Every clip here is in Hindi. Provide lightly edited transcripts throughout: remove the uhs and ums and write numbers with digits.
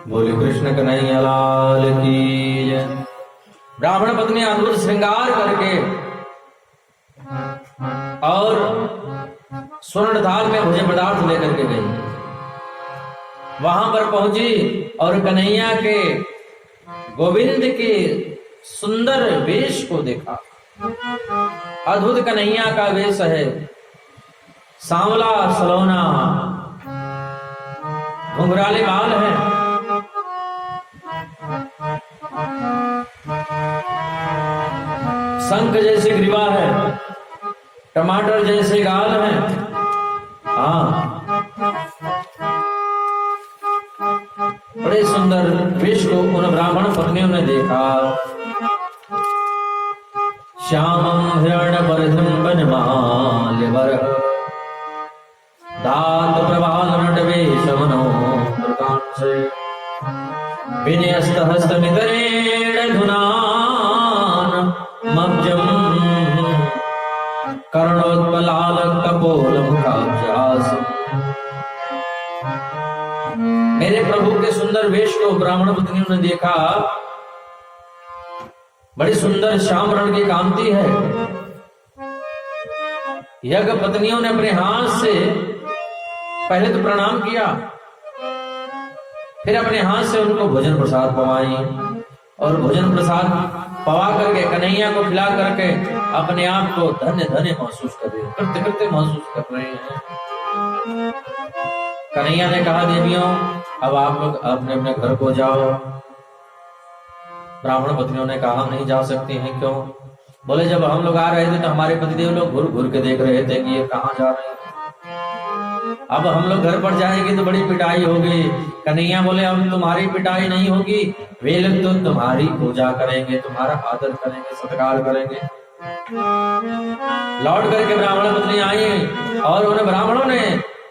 बोले कृष्ण कन्हैया लाल की जय। ब्राह्मण पत्नी अद्भुत श्रृंगार करके और स्वर्ण थाल में भोजन पदार्थ लेकर के गई। वहां पर पहुंची और कन्हैया के गोविंद के सुंदर वेश को देखा। अद्भुत कन्हैया का वेश है, सांवला सलोना, घुंघराले बाल हैं, शंख जैसे ग्रीवा है, टमाटर जैसे गाल हैं। हाँ, बड़े सुंदर वेश को उन ब्राह्मण पत्नियों ने देखा। श्यामं हिरण्यवर्धं वनमाल्यवर दात प्रवाल नटवेशमनो मृगांशे विनयस्त हस्तमितरेण धुनान मब्जम कर्णोत्पलाल कपोल मुखाब्जास। मेरे प्रभु के सुंदर वेश को ब्राह्मण पत्नियों ने देखा। बड़ी सुंदर श्याम रंग की कांति है। यज्ञ पत्नियों ने अपने हाथ से पहले तो प्रणाम किया, फिर अपने हाथ से उनको भोजन प्रसाद पवाई और भोजन प्रसाद पवा करके कन्हैया को खिला करके अपने आप को धन्य धन्य महसूस कर रहे, कृत्य महसूस कर रहे हैं। कन्हैया ने कहा, देवियों अब आप लोग अपने अपने घर को जाओ। ब्राह्मण पत्नियों ने कहा, नहीं जा सकते हैं। क्यों? बोले, जब हम लोग आ रहे थे तो हमारे पतिदेव लोग घूर घूर के देख रहे थे कि ये कहाँ जा रहे हैं। अब हम लोग घर पर जाएंगे तो बड़ी पिटाई होगी। कन्हैया बोले, अब तुम्हारी पिटाई नहीं होगी, वे लोग तो तुम्हारी पूजा करेंगे, तुम्हारा आदर करेंगे, सत्कार करेंगे। लौट करके ब्राह्मण पत्नी आई और उन ब्राह्मणों ने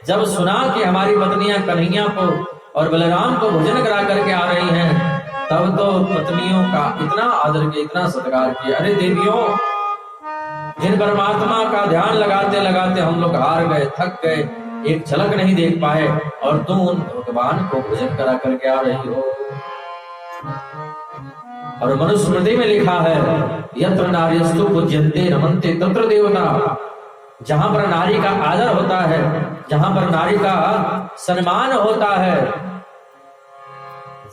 जब सुना कि हमारी पत्नियां कन्हैया को और बलराम को भोजन करा करके आ रही हैं, तब तो पत्नियों का इतना आदर किया, इतना सत्कार किया। अरे देवियों, जिन परमात्मा का ध्यान लगाते लगाते हम लोग हार गए, थक गए, एक झलक नहीं देख पाए, और तुम उन भगवान को भोजन करा करके आ रही हो। और मनुस्मृति में लिखा है, यत्र नार्यस्तु पूज्यन्ते रमन्ते तत्र देवता। जहां पर नारी का आदर होता है, जहां पर नारी का सम्मान होता है,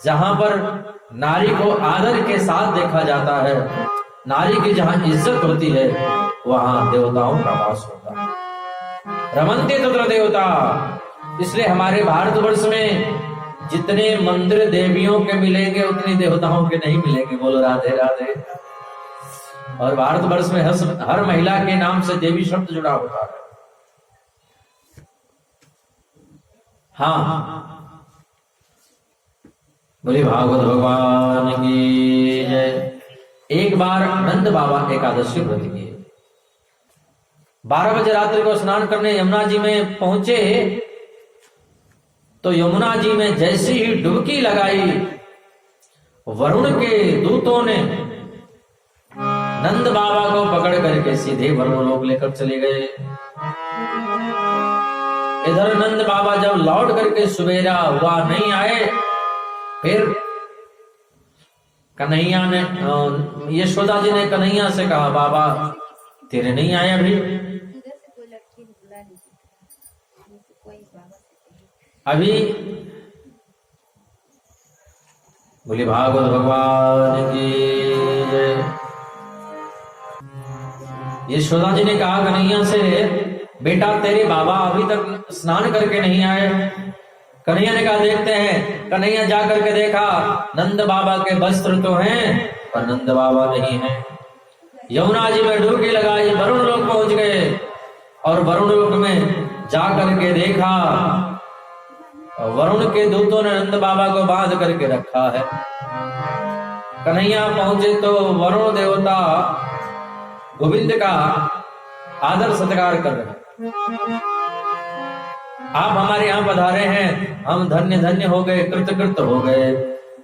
जहां पर नारी को आदर के साथ देखा जाता है, नारी की जहां इज्जत होती है, वहां देवताओं का वास होता है। रमन्ते तत्र देवता। इसलिए हमारे भारतवर्ष में जितने मंदिर देवियों के मिलेंगे उतनी देवताओं के नहीं मिलेंगे। बोलो राधे राधे। और भारतवर्ष में हर महिला के नाम से देवी शब्द जुड़ा होता है। हाँ, बोले भागवत भगवान की जय। एक बार नंद बाबा एकादशी व्रत किए। 12 बजे रात्रि को स्नान करने यमुना जी में पहुंचे तो यमुना जी में जैसी ही डुबकी लगाई, वरुण के दूतों ने नंद बाबा को पकड़ करके सीधे वरुण लोक लेकर चले गए। इधर नंद बाबा जब लौट करके सवेरा हुआ नहीं आए, फिर कन्हैया ने, यशोदा जी ने कन्हैया से कहा, बाबा तेरे नहीं आए अभी बोले भागवत भगवान की जय। यशोदा जी ने कहा कन्हैया से, बेटा तेरे बाबा अभी तक स्नान करके नहीं आए। कन्हैया ने कहा, देखते हैं। कन्हैया जा करके देखा, नंद बाबा के वस्त्र तो हैं पर नंद बाबा नहीं है। यमुना जी में डुबकी लगाई, वरुण लोक पहुंच गए और वरुण लोक में जा करके देखा, वरुण के दूतों ने नंद बाबा को बांध करके रखा है। कन्हैया पहुंचे तो वरुण देवता गोविंद का आदर सत्कार कर रहे हैं। आप हमारे यहाँ पधारे हैं, हम धन्य धन्य हो गए, कृत हो गए।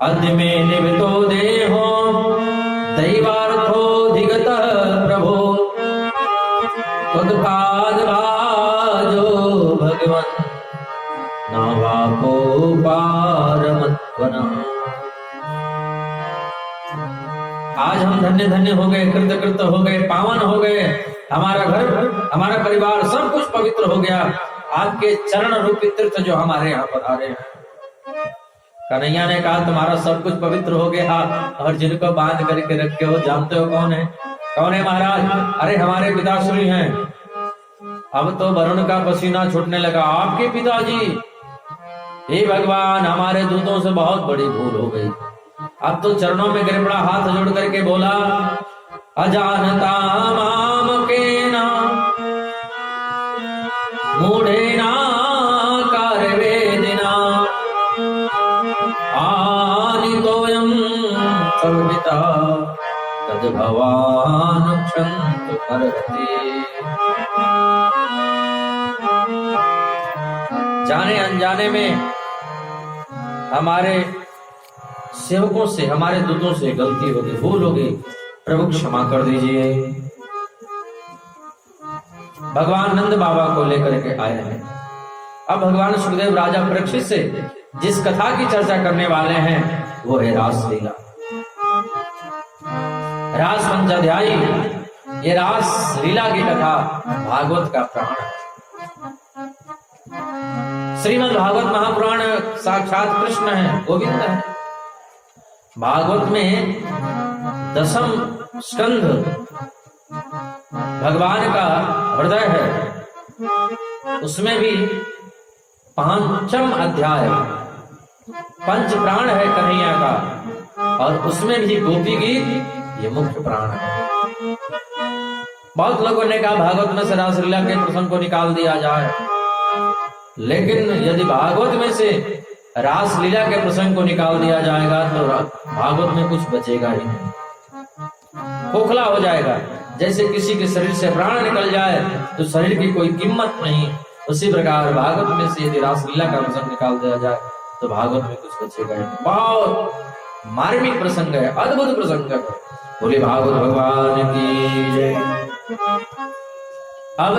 अद्य में निमितो देहो दैवार्थोधिगत प्रभो तत्पाद भाजो भगवन् नवापो पारमत्व बना। आज हम धन्य धन्य हो गए, कृत कृत हो गए, पावन हो गए, हमारा घर, हमारा परिवार सब कुछ पवित्र हो गया आपके चरण रूपी तीर्थ जो हमारे यहाँ पर आ रहे हैं। कन्हैया ने कहा तुम्हारा सब कुछ पवित्र हो गया और जिनको बांध करके रखे हो जानते हो कौन है? कौन है महाराज? अरे हमारे पिताश्री हैं। अब तो वरुण का पसीना छूटने लगा। आपके पिताजी? हे भगवान, हमारे दूतों से बहुत बड़ी भूल हो गई। अब तो चरणों में गिर पड़ा, हाथ जोड़ करके बोला अजानता माम केना मूढ़ेना कारवेदिना आनितोयं सर्वपिता तद भवान क्षन्तु करति। जाने अनजाने में हमारे सेवकों से, हमारे दूतों से गलती हो गई, भूल हो गई, प्रभु क्षमा कर दीजिए। भगवान नंद बाबा को लेकर के आए हैं। अब भगवान सुखदेव राजा परीक्षित से जिस कथा की चर्चा करने वाले हैं वो है रास लीला। रास पंचाध्यायी, ये रास लीला की कथा भागवत का प्राण है। श्रीमद् भागवत महापुराण साक्षात कृष्ण है, गोविंद है। भागवत में दसम स्कंध भगवान का हृदय है, उसमें भी पांचम अध्याय पंच प्राण है कन्हैया का, और उसमें भी गोपी गीत ये मुख्य प्राण है। बहुत लोगों ने कहा भागवत में से रासलीला के प्रसंग को निकाल दिया जाए, लेकिन यदि भागवत में से रासलीला के प्रसंग को निकाल दिया जाएगा तो भागवत में कुछ बचेगा ही नहीं, खोखला हो जाएगा। जैसे किसी के शरीर से प्राण निकल जाए तो शरीर की कोई कीमत नहीं, उसी प्रकार भागवत में से यदि रासलीला का प्रसंग निकाल दिया जाए तो भागवत में कुछ बचेगा ही नहीं। बहुत मार्मिक प्रसंग है, अद्भुत प्रसंग है। बोले भागवत भगवान की जय। अब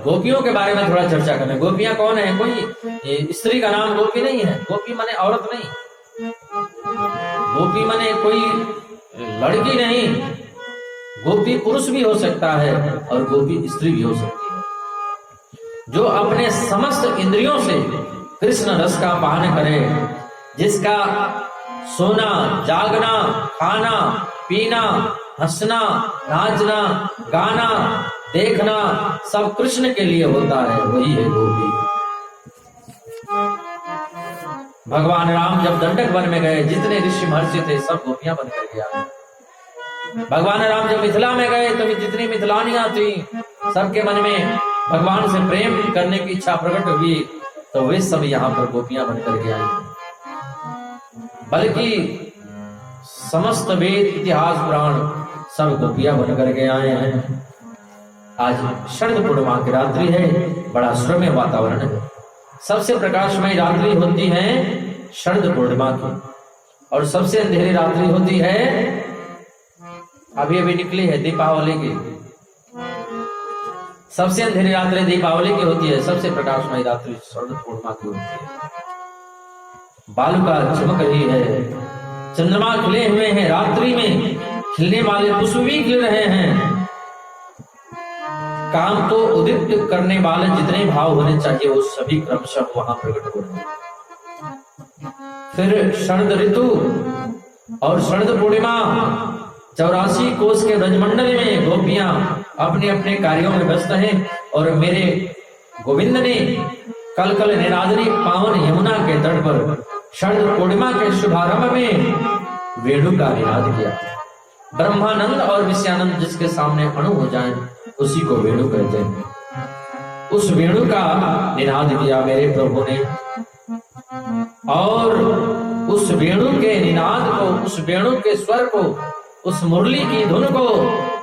गोपियों के बारे में थोड़ा चर्चा करें। गोपियां कौन है? कोई स्त्री का नाम गोपी नहीं है। गोपी माने औरत नहीं, गोपी माने कोई लड़की नहीं। गोपी पुरुष भी हो सकता है और गोपी स्त्री भी हो सकती है। जो अपने समस्त इंद्रियों से कृष्ण रस का पान करे, जिसका सोना, जागना, खाना, पीना, हंसना, नाचना, गाना, देखना सब कृष्ण के लिए होता है, वही है गोपी। भगवान राम जब दंडक वन में गए, जितने ऋषि महर्षि थे सब गोपियां बनकर के आए। भगवान राम जब मिथिला में गए तो जितनी मिथिलानियां थी सबके मन में भगवान से प्रेम करने की इच्छा प्रकट हुई, तो वे सब यहाँ पर गोपियां बनकर के आई। बल्कि समस्त वेद, इतिहास, पुराण सब गोपियां बनकर के आए हैं। आज शरद पूर्णिमा की रात्रि है, बड़ा श्रम्य वातावरण है। सबसे प्रकाशमय रात्रि होती है शरद पूर्णिमा की, और सबसे अंधेरी रात्रि होती है अभी अभी निकली है दीपावली की। सबसे अंधेरी रात्रि दीपावली की होती है, सबसे प्रकाशमय रात्रि शरद पूर्णिमा की होती है। बालुका चमक रही है, चंद्रमा खिले हुए हैं, रात्रि में खिलने वाले पुष्प भी खिल रहे हैं। काम को उद्दीप्त करने वाले जितने भाव होने चाहिए वो सभी क्रमशः वहां प्रकट हो रहे हैं। फिर शरद ऋतु और शरद पूर्णिमा, 84 कोस के ब्रजमंडल में गोपियां अपने अपने कार्यों में व्यस्त हैं, और मेरे गोविंद ने कल कल निरादरी पावन यमुना के तट पर शरद पूर्णिमा के शुभारंभ में वेणु का निनाद किया। ब्रह्मानंद और विषयानंद जिसके सामने अणु हो जाएं, उसी को वेणु कहते हैं। उस वेणु का निनाद किया मेरे प्रभु ने, और उस वेणु के निनाद को, उस वेणु के स्वर को, उस मुरली की धुन को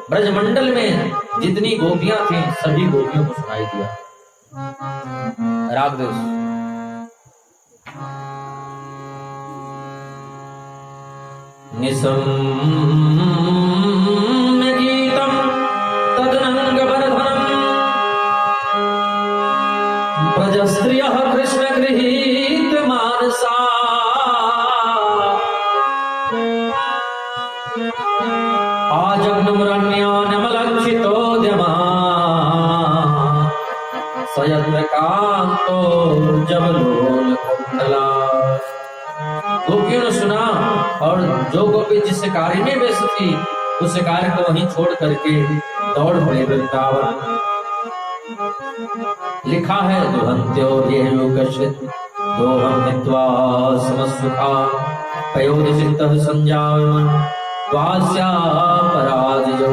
ब्रजमंडल में जितनी गोपियां थीं सभी गोपियों को सुनाई दिया। राग देश निसम गीतम तदनंग वर्धनम ब्रजस्त्रियः कृष्ण गृहीत मानसा तो जब लोल कुंडला। गोपियों ने सुना और जो गोपी जिस शिकारी में व्यस्त थी उस शिकार को वहीं छोड़ करके दौड़ पड़े वृंदावन। लिखा है दुहंत्यो ये कश्चित् दोहम हित्वा समसुखा पयोनिषिद्धः संजायमन् वास्या पराजयो।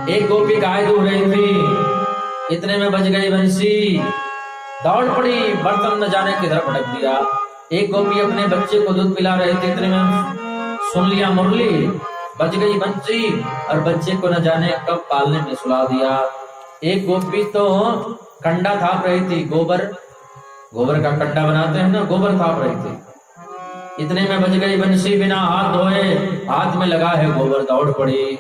एक गोपी गाय दूह रही थी, इतने में बज गई बंसी, दौड़ पड़ी, बर्तन न जाने किधर पटक दिया। एक गोपी अपने बच्चे को दूध पिला रहे थे, इतने में सुन लिया मुरली, बज गई बंसी और बच्चे को न जाने कब पालने में सुला दिया। एक गोपी तो कंडा थाप रही थी, गोबर का कंडा बनाते हैं ना, गोबर थाप रही थी। इतने में बज गई बंसी, बिना हाथ धोए हाथ में लगा है गोबर, दौड़ पड़ी।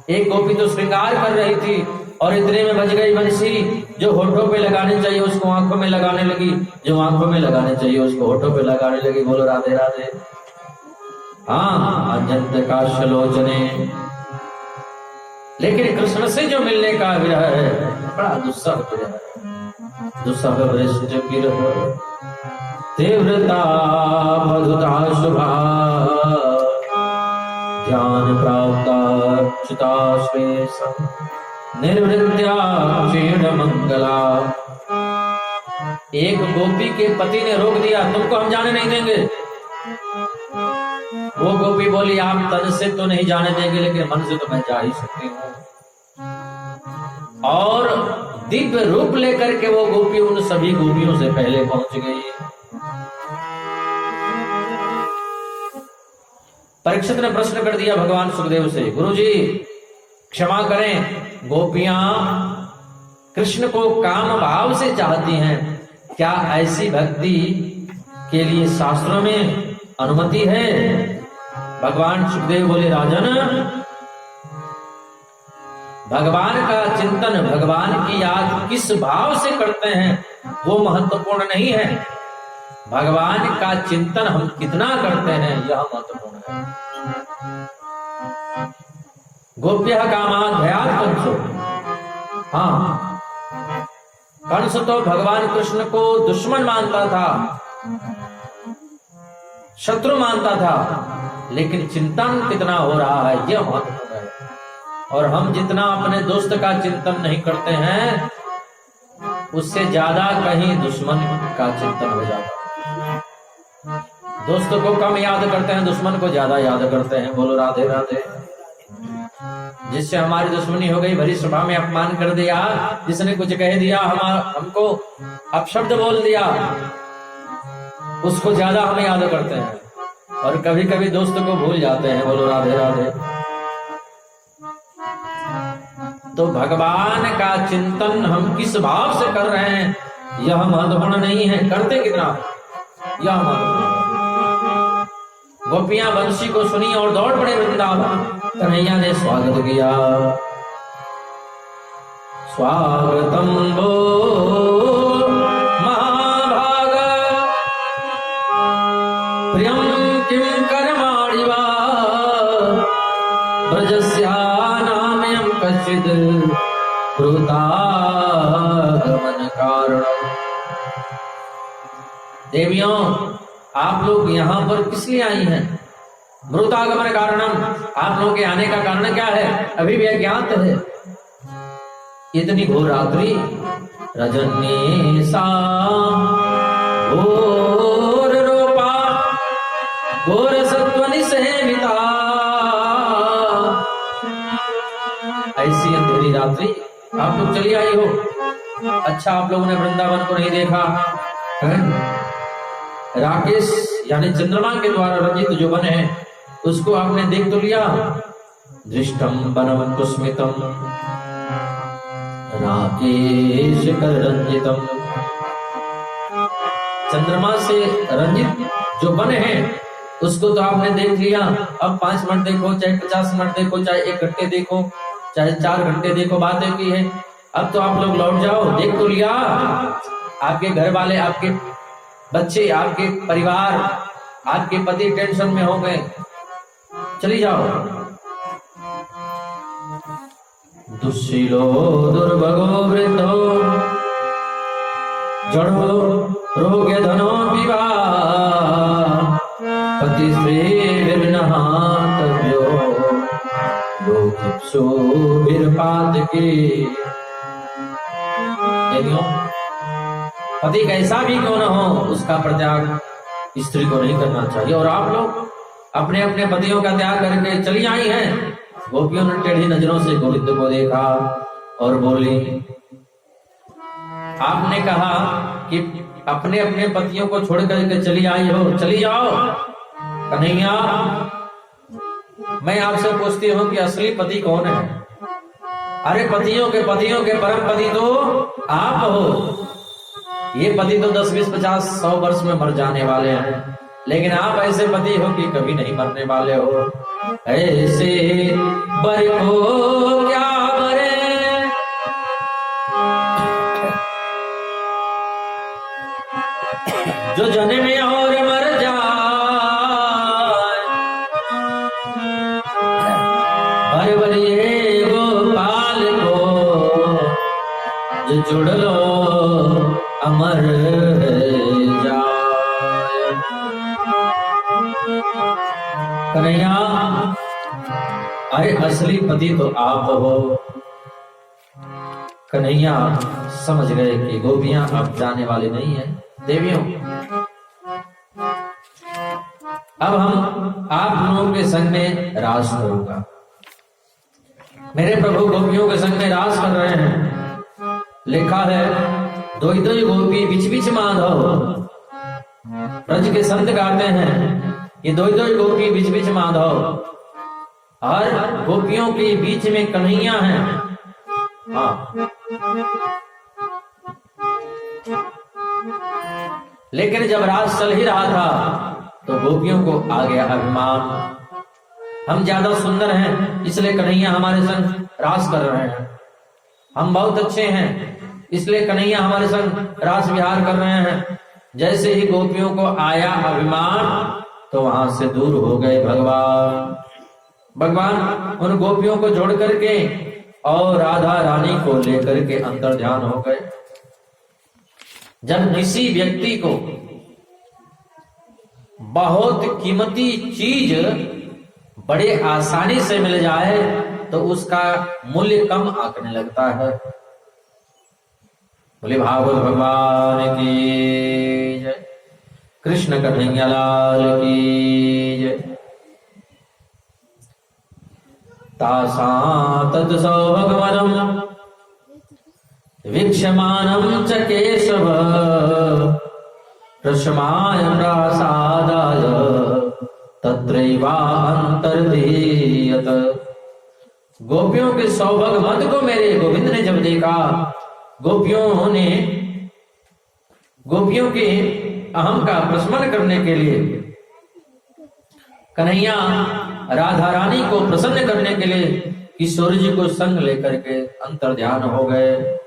एक गोपी तो श्रृंगार कर रही थी और इतने में बज गई बंसी, जो होठों पे लगाने चाहिए उसको आंखों में लगाने लगी, जो आंखों में लगाने चाहिए उसको होठों पे लगाने लगी। बोलो राधे राधे। हाँ, अजंत काशलोचने। लेकिन कृष्ण से जो मिलने का विरह है बड़ा दुस्सह विरह है। दुस्सह वृष्ट विरह तीव्रता मधुता शुभा ध्यान प्राप्ता च्युताश्वेश निर्वृत्या क्षीण मंगला। एक गोपी के पति ने रोक दिया, तुमको हम जाने नहीं देंगे। वो गोपी बोली, आप तन से तो नहीं जाने देंगे लेकिन मन से तो मैं जा ही सकती हूँ। और दिव्य रूप लेकर के वो गोपी उन सभी गोपियों से पहले पहुंच गई। परीक्षित ने प्रश्न कर दिया भगवान सुखदेव से, गुरुजी क्षमा करें, गोपियां कृष्ण को काम भाव से चाहती हैं, क्या ऐसी भक्ति के लिए शास्त्रों में अनुमति है? भगवान सुखदेव बोले, राजन भगवान का चिंतन, भगवान की याद किस भाव से करते हैं वो महत्वपूर्ण नहीं है, भगवान का चिंतन हम कितना करते हैं यह महत्वपूर्ण है। गोप्यः कामात् भयात् कंसो। हाँ, कंस तो भगवान कृष्ण को दुश्मन मानता था, शत्रु मानता था, लेकिन चिंतन कितना हो रहा है यह महत्वपूर्ण है। और हम जितना अपने दोस्त का चिंतन नहीं करते हैं उससे ज्यादा कहीं दुश्मन का चिंतन हो जाता है। दोस्त को कम याद करते हैं, दुश्मन को ज्यादा याद करते हैं। बोलो राधे राधे। जिससे हमारी दुश्मनी हो गई, भरी सभा में अपमान कर दिया, जिसने कुछ कह दिया, हमको अपशब्द बोल दिया, उसको ज्यादा हम याद करते हैं और कभी कभी दोस्त को भूल जाते हैं। बोलो राधे राधे। तो भगवान का चिंतन हम किस भाव से कर रहे हैं यह महत्वपूर्ण नहीं है, करते कितना यह महत्वपूर्ण है। गोपियां बंसी को सुनी और दौड़ पड़े वृंदावन। कन्हैया ने स्वागत किया, स्वागतम वो महाभाग प्रियम किम कर्माणि वा ब्रजस्यानामयं कश्चित् कृतागमन कारणम्। देवियों, आप लोग यहाँ पर किस लिए आई हैं? मृतागमन कारणम, आप लोगों के आने का कारण क्या है अभी भी अज्ञात है। इतनी घोर रात्रि, रजनी सा घोर रूपा घोर सत्वनि सेविता। ऐसी अंधेरी रात्रि आप लोग चली आई हो। अच्छा, आप लोगों ने वृंदावन को नहीं देखा है? राकेश यानी चंद्रमा के द्वारा रचित जो वन है उसको आपने देख तो लिया। दृष्टम वनम कुस्मितम राकेश कर रंजितम। चंद्रमा से रंजित जो वन है उसको तो आपने देख लिया। अब 5 मिनट देखो, चाहे 50 मिनट देखो, चाहे 1 घंटे देखो, चाहे 4 घंटे देखो, बात एक ही है। अब तो आप लोग लौट जाओ, देख तो लिया। आपके घर वाले, आपके बच्चे, आपके परिवार, आपके पति टेंशन में हो गए, चली जाओ। दुःशीलो दुर्भगो वृद्धो जड़ो रोग्य धनो विवा पति स्त्री विर्नहातव्यो लोकिप्सो विरपातके। पति कैसा भी क्यों न हो, उसका परित्याग स्त्री को नहीं करना चाहिए। और आप लोग अपने अपने पतियों का त्याग करके चली आई हैं। गोपियों ने टेढ़ी नजरों से गोविंद को देखा और बोली, आपने कहा कि अपने अपने पतियों को छोड़ करके चली आई हो, चली जाओ। कन्हैया, मैं आपसे पूछती हूँ कि असली पति कौन है? अरे पतियों के परम पति तो आप हो। ये पति तो 10, 20, 50, 100 वर्ष में मर जाने वाले हैं, लेकिन आप ऐसे पति हो कि कभी नहीं मरने वाले हो। ऐसे बर को क्या मरे, जो जन्मे और मर जाए। बर बरिए गोपाल को जो जुड़ लो अमर जाए। कन्हैया, अरे असली पति तो आप हो। कन्हैया समझ गए कि गोपियां अब जाने वाली नहीं है। देवियों, अब हम आप लोगों के संग में रास करूंगा। मेरे प्रभु गोपियों के संग में रास कर रहे हैं। लिखा है, दोई दोई गोपी बिच बिच माधव। ब्रज के संत गाते हैं, ये दोई दोई गोपी बिच बिच माधव। और गोपियों के बीच में कन्हैया है। हाँ, लेकिन जब रास चल ही रहा था तो गोपियों को आ गया अभिमान। हम ज्यादा सुंदर हैं, इसलिए कन्हैया हमारे संग रास कर रहे हैं। हम बहुत अच्छे हैं, इसलिए कन्हैया हमारे संग रास विहार कर रहे हैं। जैसे ही गोपियों को आया अभिमान, तो वहां से दूर हो गए भगवान उन गोपियों को जोड़ करके और राधा रानी को लेकर के अंतर ध्यान हो गए। जब किसी व्यक्ति को बहुत कीमती चीज बड़े आसानी से मिल जाए तो उसका मूल्य कम आंकने लगता है। बोले भागवत भगवान की जय, कृष्ण कन्हैया लाल की जय। तासा तत्सौभगवनम् वीक्ष्यमानं च केशव रश्मायं रासादाय तत्रैवान्तर्धीयत। गोपियों के सौभग मत को मेरे गोविंद ने जब देखा, गोपियों के अहम का प्रशमन करने के लिए, कन्हैया राधा रानी को प्रसन्न करने के लिए किशोर जी को संग लेकर के अंतर ध्यान हो गए।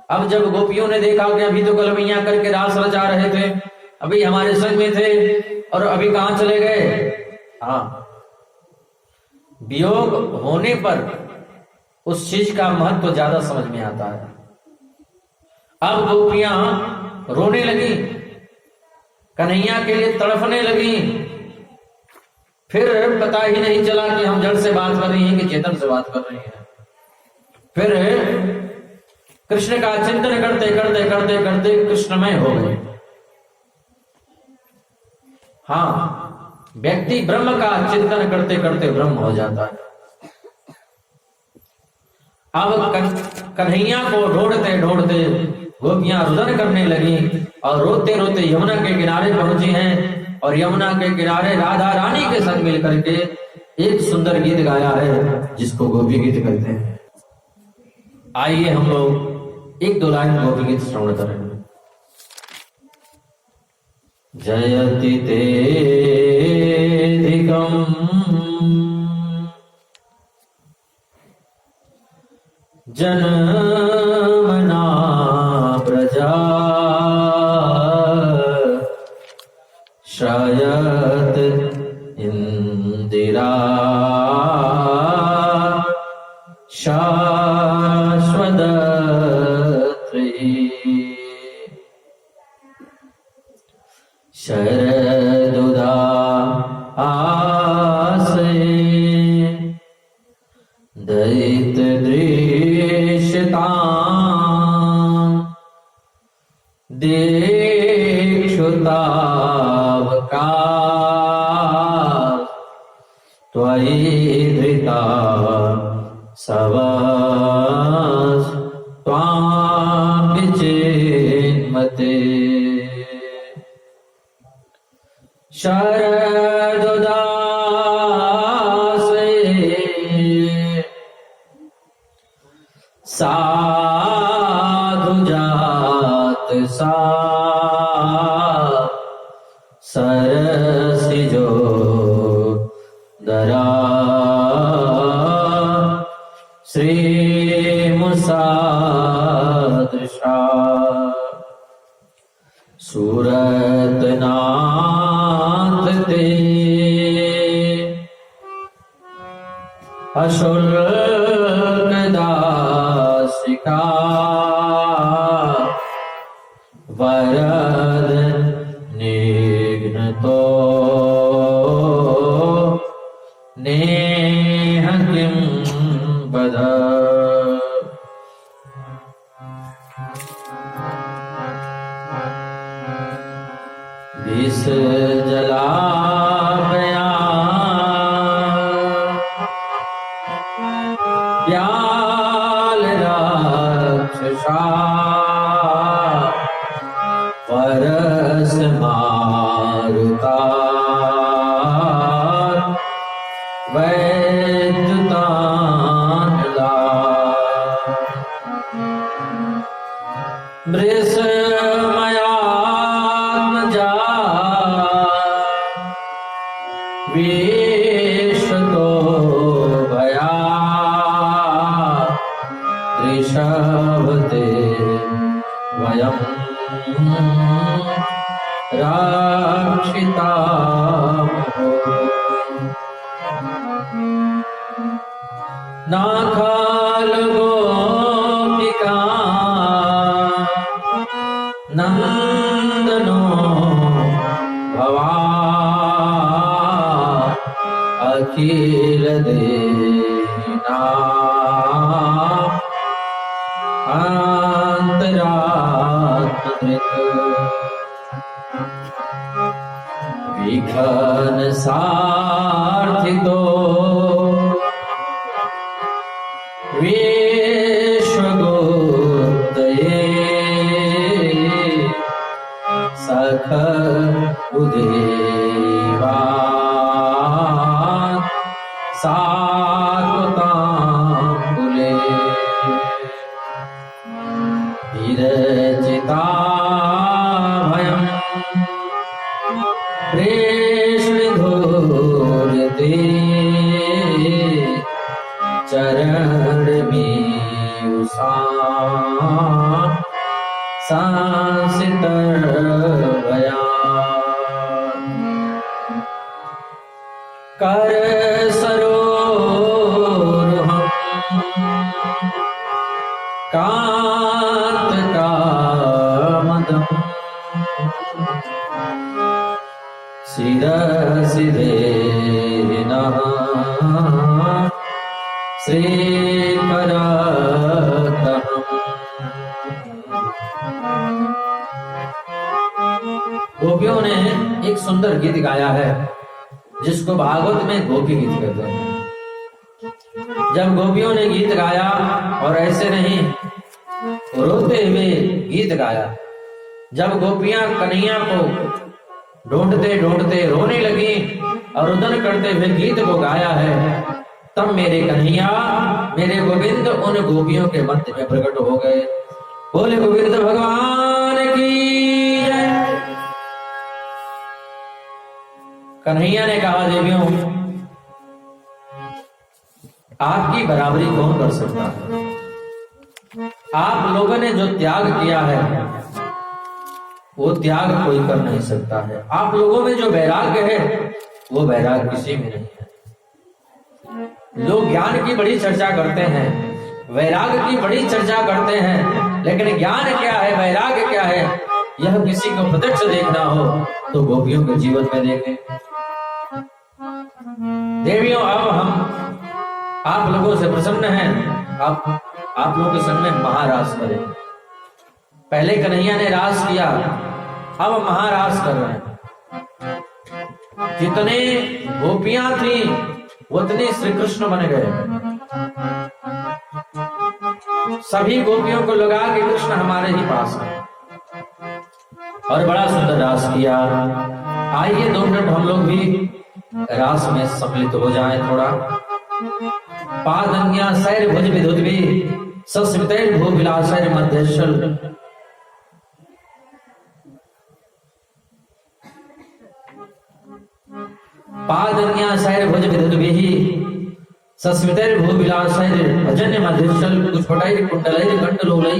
अब जब गोपियों ने देखा कि अभी तो कलमैया करके रास रचा रहे थे, अभी हमारे संग में थे और अभी कहां चले गए। हाँ, वियोग होने पर उस चीज का महत्व ज्यादा समझ में आता है। अब गोपियां रोने लगी, कन्हैया के लिए तड़फने लगी। फिर पता ही नहीं चला कि हम जड़ से बात कर रही हैं कि चेतन से बात कर रही हैं। फिर कृष्ण का चिंतन करते करते करते करते कृष्णमय हो गए। हाँ, व्यक्ति ब्रह्म का चिंतन करते करते ब्रह्म हो जाता है। अब कन्हैया को ढूंढते ढूंढते गोपियां रुदन करने लगी और रोते रोते यमुना के किनारे पहुंची हैं। और यमुना के किनारे राधा रानी के संग मिल करके एक सुंदर गीत गाया है, जिसको गोपी गीत कहते हैं। आइए हम लोग एक दो लाइन गोपी गीत श्रवण करें। जयति तेधिकम् जनमना प्रजा शायद इंदिरा शायद शरदुदासे दयित दृश्यतां दीक्षुतावकाश त्वयि धृता सवस त्वां विचिन्मते शरदुदासे साधुजात सा सरसिजो दरा श्रीमुसादृशा सूरतनाथ ते अशुल्क दासिका वरद निघ्नतो नेह किं वद विष जलाभया व्याल राक्षसा परस मारुता वैद्युतानला मृषमयात्मजा विश्वतो भया ऋषभते वयं रक्षिता नाखाल गोपिका नंदनो भवा अखिल देना अंतरात्मधृत विघ्न सार्थितो विश्वगोत्तये सख उदेवा सात्वताम्बुले विरचिता भयं प्रेषणिधूर्यते चरणमीयुषा सांसितर्वया कर सरोरुहं कांतकामदं शिरसि देहिनः श्रीकरग्रहम् गोपियों ने एक सुंदर गीत गाया है जिसको भागवत में गोपी गीत कहते हैं। जब गोपियों ने गीत गाया और ऐसे नहीं रोते हुए गीत गाया, जब गोपियां कन्हैया को ढूंढते ढूंढते रोने लगी और रुदन करते हुए गीत को गाया है, तब मेरे कन्हैया मेरे गोविंद उन गोपियों के मध्य में प्रकट हो गए। बोले गोविंद भगवान की जय। कन्हैया ने कहा, देवियों आपकी बराबरी कौन कर सकता है? आप लोगों ने जो त्याग किया है वो त्याग कोई कर नहीं सकता है। आप लोगों में जो वैराग्य है वो वैराग्य किसी में नहीं है। लोग ज्ञान की बड़ी चर्चा करते हैं, वैराग्य की बड़ी चर्चा करते हैं, लेकिन ज्ञान क्या है, वैराग्य क्या है, यह किसी को प्रत्यक्ष देखना हो तो गोपियों के जीवन में देखें। देवियों, अब हम आप लोगों से प्रसन्न हैं, आप लोगों के संग में महारास करें। पहले कन्हैया ने रास किया, अब महारास कर रहे हैं। जितने गोपियां थी उतने श्री कृष्ण बन गए। सभी गोपियों को लगा कि कृष्ण हमारे ही पास है और बड़ा सुंदर रास किया। आइए 2 मिनट हम लोग भी रास में सम्मिलित हो जाएं थोड़ा। पादन्या सैर भुज विधुद्वी सस्मितैर भू विलासैर मध्यशल। पादन्या सैर भुज विधुद्वी सस्मितैर भू विलासैर अजन्य मध्यशल कुचपटैर कुंडलैर कंडलोलै।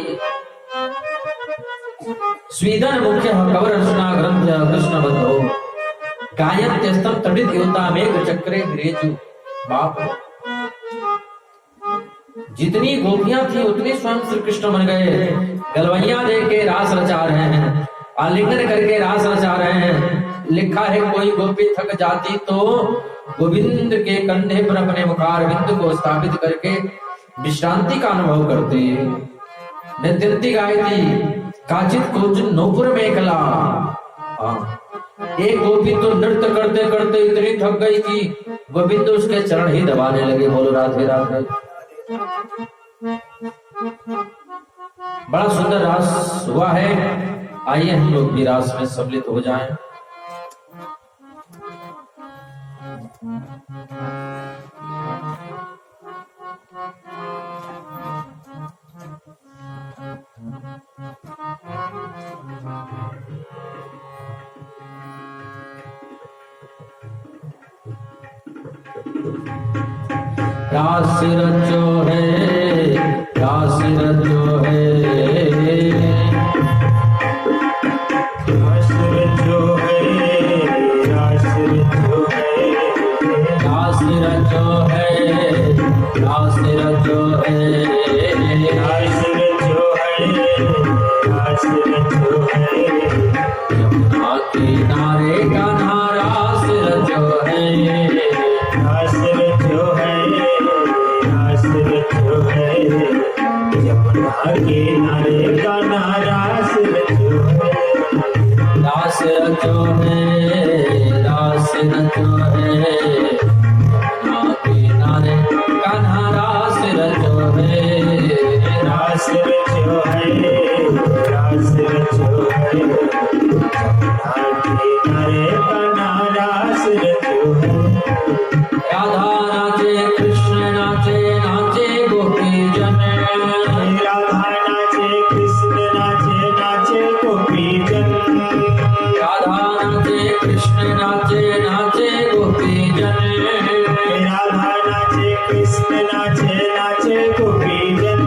स्वीदन मुख्य कवर रचना ग्रंथ कृष्ण बद्धो गायन त्यस्तम तड़ित योता मेघ चक्रे विरेजु। बाप, जितनी गोपियां थी उतनी स्वयं श्री कृष्ण बन गए। गलवैया दे के रास रचा रहे हैं, आलिंगन करके रास रचा रहे हैं। लिखा है कोई गोपी थक जाती तो गोविंद के कंधे पर अपने मुखार बिंदु को स्थापित करके विश्रांति का अनुभव करते। नृत्यंती गायती काचित कुछ नौपुर में कला। एक गोपी तो नृत्य करते करते इतनी थक गई कि गोविंद उसके चरण ही दबाने लगे। बोलो राधे राधे। बड़ा सुंदर रास हुआ है। आइए हम लोग भी रास में सम्मिलित हो जाएं। रास रचो है, रास रचो है, रास रचो है, रास रचो है, रास रचो है, रास रचो है, रास रचो है, रास रचो है। यमुना किनारे कान्हा रास रचो है, रास रचो है, रास रचो है। यमुना किनारे कान्हा रास रचो है, रास रचो है, रास रचो है। यमुना किनारे कान्हा रास रचो है, रास रचो है, रास रचो है। यमुना किनारे कान्हा रास रचो है। राधा नाचे कृष्ण नाचे, नाचे गोपी जन। राधा नाचे कृष्ण नाचे, नाचे गोपी जन। राधा नाचे कृष्ण नाचे, नाचे गोपी जन। राधा नाचे कृष्ण नाचे, नाचे गोपी जन।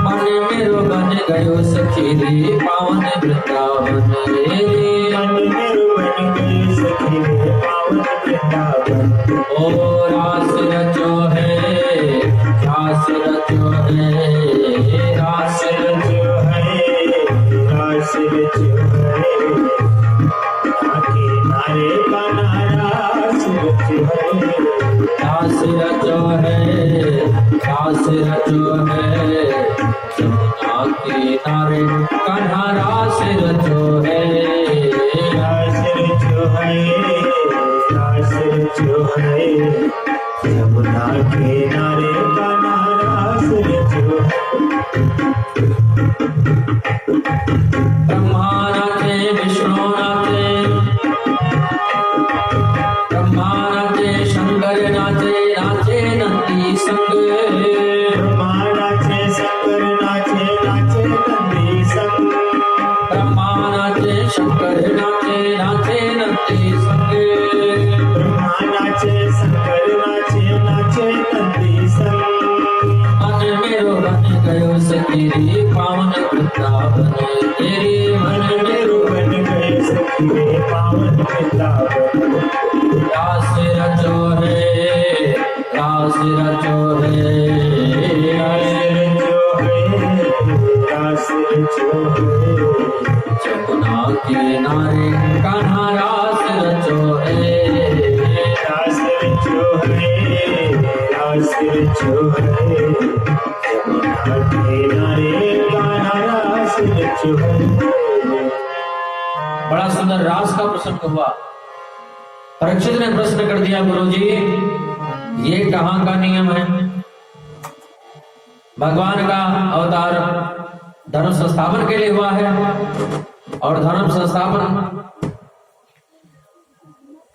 मन मेरो बन गयो सखी रे पावन वृंदावन रे। मन मेरो बन गयो सखी रे पावन वृंदावन। ओ रास रचो है, रास रचो है, रास रचो है, रास रचो है। किनारे कान्हा रास रचो है, रास रचो है, रास रचो है। यमुना किनारे कान्हा रास रचो है, रास रचो है, रास रचो है। यमुना किनारे कान्हा रास रचो है। ब्रह्मा नाचे विष्णु नाचे, ब्रह्मा नाचे शंकर नाचे, नाचे नंदी संग। ब्रह्मा नाचे शंकर नाचे, नाचे नंदी संग। ब्रह्मा नाचे शंकर नाचे, नाचे नंदी संग। ब्रह्मा नाचे शंकर नाचे, नाचे नंदी संग। मन मेरो बन गयो सखी रे पावन वृंदावन तेरे। मन मेरो बन गयो सखी रे पावन वृंदावन। रास रचो है, रास रचो है, रास रचो है, रास जमुना किनारे कान्हा रास रचो है, रास रचो है, रास रचो है, जमुना किनारे कान्हा रास रचो है। बड़ा सुंदर रास का प्रसंग हुआ। परीक्षित ने प्रश्न कर दिया, गुरुजी ये कहाँ का नियम है? भगवान का अवतार धर्म संस्थापन के लिए हुआ है और धर्म संस्थापन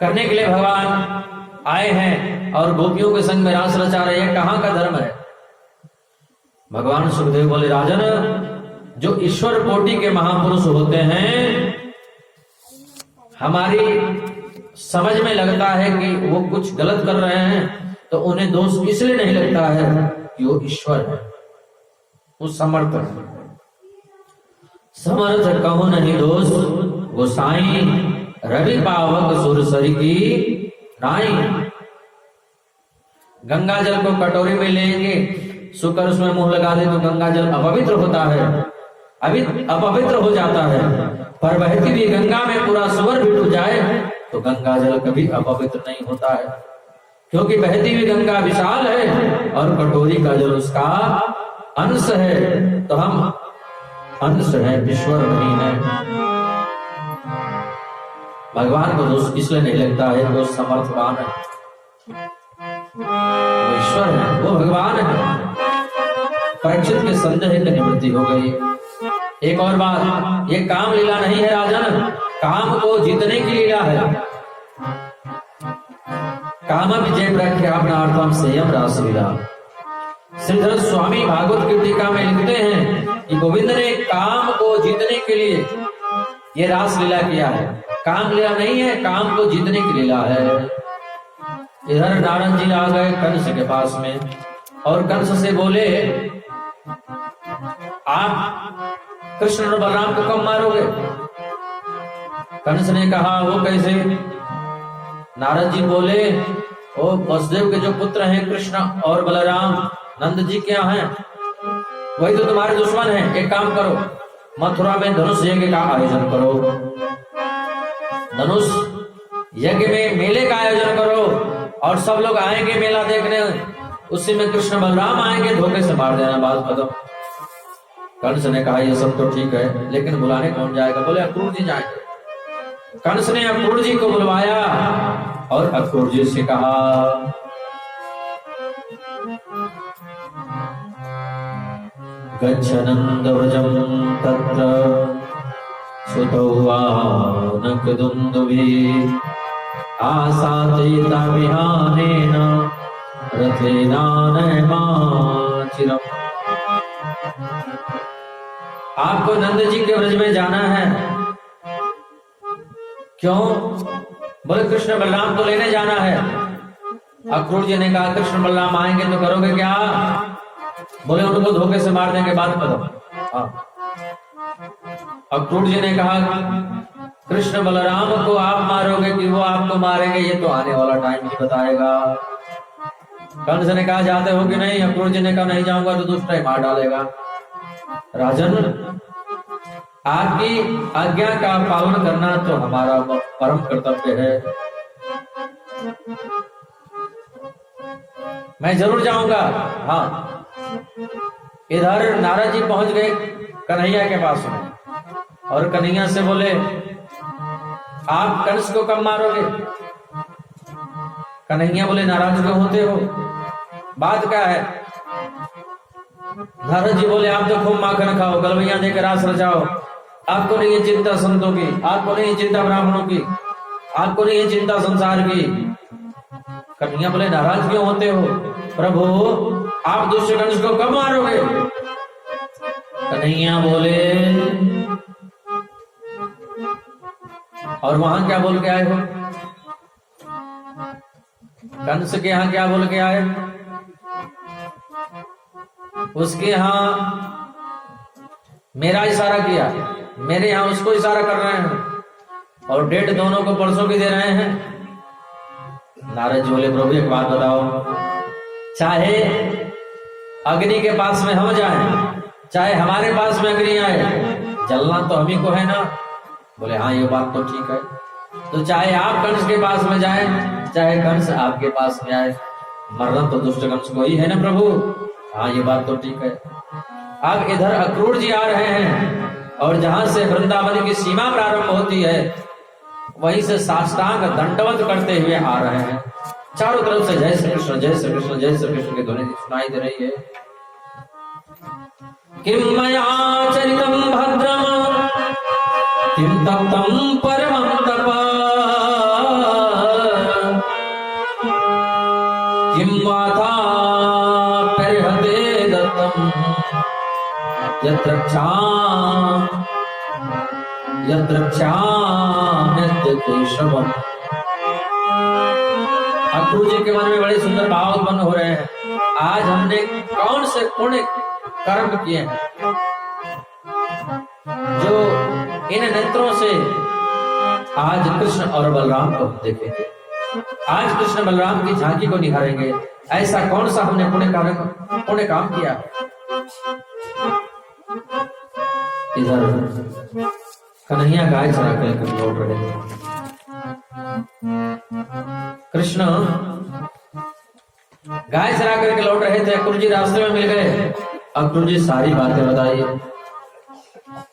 करने के लिए भगवान आए हैं और गोपियों के संग में रास रचा रहे हैं, कहाँ का धर्म है? भगवान सुखदेव बोले, राजन जो ईश्वर कोटि के महापुरुष होते हैं, हमारी समझ में लगता है कि वो कुछ गलत कर रहे हैं तो उन्हें दोष इसलिए नहीं लगता है कि वो ईश्वर है, वो समर्थ है। समर्थ कहो नहीं दोष, गोसाई रवि पावक सुरसरी की नाई। गंगा जल को कटोरी में लेंगे, सुकर उसमें मुंह लगा दे तो गंगा जल अपवित्र होता है, अभी अपवित्र हो जाता है। पर बहती हुई गंगा में पूरा सुअर भी डूब जाए तो गंगा जल कभी अपवित्र नहीं होता है, क्योंकि बहती हुई गंगा विशाल है और कटोरी का जल उसका अंश है। तो हम अंश है, ईश्वर नहीं है। भगवान को दोष इसलिए नहीं लगता है वो समर्थवान है, वो ईश्वर है, वो भगवान है। परीक्षित के संदेह की निवृत्ति हो गई। एक और बात, ये काम लीला नहीं है राजन, काम को जीतने की लीला है। काम विजय प्रख्यापनार्थम संयम रास लीला। श्रीधर स्वामी भागवत की टीका में लिखते हैं कि गोविंद ने काम को जीतने के लिए ये रास लीला किया है। काम लीला नहीं है, काम को जीतने की लीला है। इधर नारद जी आ गए कंस के पास में और कंस से बोले, आप कृष्ण और बलराम को कब मारोगे? कंस ने कहा, वो कैसे? नारद जी बोले, ओ वसुदेव के जो पुत्र हैं कृष्ण और बलराम, नंद जी क्या हैं, वही तो तुम्हारे दुश्मन हैं। एक काम करो, मथुरा में धनुष यज्ञ का आयोजन करो, धनुष यज्ञ में मेले का आयोजन करो और सब लोग आएंगे मेला देखने, उसी में कृष्ण बलराम आएंगे, धोखे से मार देना, बात खत्म। कंस ने कहा, ये सब तो ठीक है, लेकिन बुलाने कौन जाएगा? बोले अक्रूर जी जाएंगे। कंस ने अक्रूर जी को बुलवाया और अक्रूर जी से कहा, गच्छनंद व्रजम तत्र सुतौ आनकदुन्दुभि आसादयिता विहानेन रथेनानयमाचिरम्। आपको नंद जी के व्रज में जाना है। क्यों? बोले कृष्ण बलराम को लेने जाना है। अक्रूर जी ने कहा, कृष्ण बलराम आएंगे तो करोगे क्या? बोले उनको धोखे से मार देंगे, बात खत्म। अक्रूर जी ने कहा, कृष्ण बलराम को आप मारोगे कि वो आपको मारेंगे, ये तो आने वाला टाइम ही बताएगा। कंस ने कहा, जाते हो कि नहीं? अक्रूर जी ने कहा, नहीं जाऊंगा तो दुष्ट ही मार डालेगा। राजन, आपकी आज्ञा का पालन करना तो हमारा परम कर्तव्य है। मैं जरूर जाऊंगा। हाँ, इधर नारद जी पहुंच गए कन्हैया के पास में और कन्हैया से बोले, आप कंस को कब मारोगे? कन्हैया बोले, नाराज क्यों होते हो, बात क्या है? नारद जी बोले, आप तो खूब माखन खाओ, गलवैया देकर रास रचाओ, आपको नहीं है चिंता संतों की, आपको नहीं है चिंता ब्राह्मणों की, आपको नहीं है चिंता संसार की। कन्हैया बोले, नाराज क्यों होते हो? प्रभु, आप दुष्ट कंस को कब मारोगे? कन्हैया बोले, और वहां क्या बोल के आए हो? कंस के यहाँ क्या बोल के आए? उसके यहाँ मेरा इशारा किया, मेरे यहाँ उसको इशारा कर रहे हैं और डेट दोनों को परसों की दे रहे हैं। नारद जी बोले, प्रभु एक बात बताओ, चाहे अग्नि के पास में हम जाएं चाहे हमारे पास में अग्नि आए, जलना तो हम ही को है ना। बोले हाँ ये बात तो ठीक है। तो चाहे आप कंस के पास में जाए, चाहे कंस आपके पास में आए, मरना तो दुष्ट कंस को ही है ना प्रभु। हाँ ये बात तो ठीक है। अब इधर अक्रूर जी आ रहे हैं और जहां से वृंदावन की सीमा प्रारंभ होती है वहीं से साष्टांग दंडवत करते हुए आ रहे हैं। चारों तरफ से जय श्री कृष्ण जय श्री कृष्ण जय श्री कृष्ण की ध्वनि सुनाई दे रही है। किम मया चरितम भद्रम किम तप्तम परमं तप किम वाथा परिहते दत्तम यत्र क्षाम्यद्केशवम्। अक्रूर जी के मन में बड़े सुंदर भाव उत्पन्न हो रहे हैं। आज हमने कौन से पुण्य कर्म किए हैं जो इन नेत्रों से आज कृष्ण और बलराम को देखेंगे, आज कृष्ण बलराम की झांकी को निहारेंगे। ऐसा कौन सा हमने पुण्य काम किया। इधर कन्हैया गाय चरा कर लौट रहे थे। कृष्ण गाय चरा करके लौट रहे थे। अक्रूर जी रास्ते में मिल गए। अक्रूर जी सारी बातें बताई।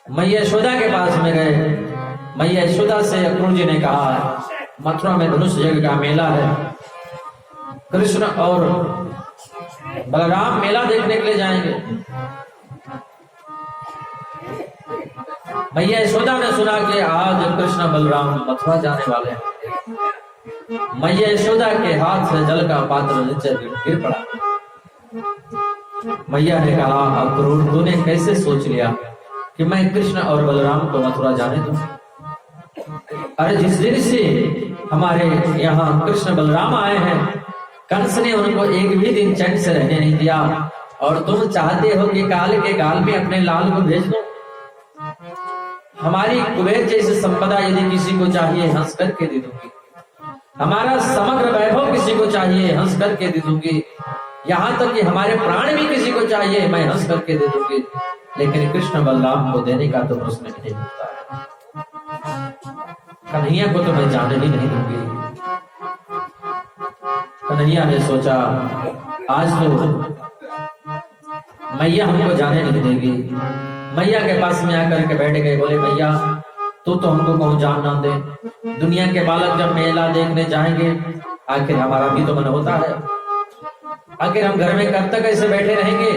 मैया यशोदा के पास में गए। मैया यशोदा से अक्रूर जी ने कहा मथुरा में धनुष यज्ञ का मेला है, कृष्ण और बलराम मेला देखने के लिए जाएंगे। मैया यशोदा ने सुना कि आज कृष्ण बलराम मथुरा जाने वाले हैं। मैया यशोदा के हाथ से जल का पात्र नीचे गिर पड़ा। मैया ने कहा अक्रूर तूने कैसे सोच लिया कि मैं कृष्ण और बलराम को मथुरा जाने दूं? अरे जिस दिन से हमारे यहाँ कृष्ण बलराम आए हैं कंस ने उनको एक भी दिन चैन से रहने नहीं दिया, और तुम चाहते हो कि काल के गाल में अपने लाल को भेज दो। हमारी कुबेर जैसी संपदा यदि किसी को चाहिए हंस करके दे दूंगी, हमारा समग्र वैभव किसी को चाहिए हंस करके दे दूंगी, यहाँ तक कि हमारे प्राण भी किसी को चाहिए मैं हंस करके दे दूंगी, लेकिन कृष्ण बलराम को देने का तो प्रश्न ही नहीं उठता है। कन्हैया को तो मैं जाने भी नहीं दूंगी। कन्हैया ने सोचा आज तो मैया हमको जाने नहीं देगी। मैया के पास में आकर के बैठ गए। बोले मैया तू तो हमको कहूँ जान ना दे। दुनिया के बालक जब मेला देखने जाएंगे आखिर हमारा भी तो मन होता है, आखिर हम घर में कब तक ऐसे बैठे रहेंगे।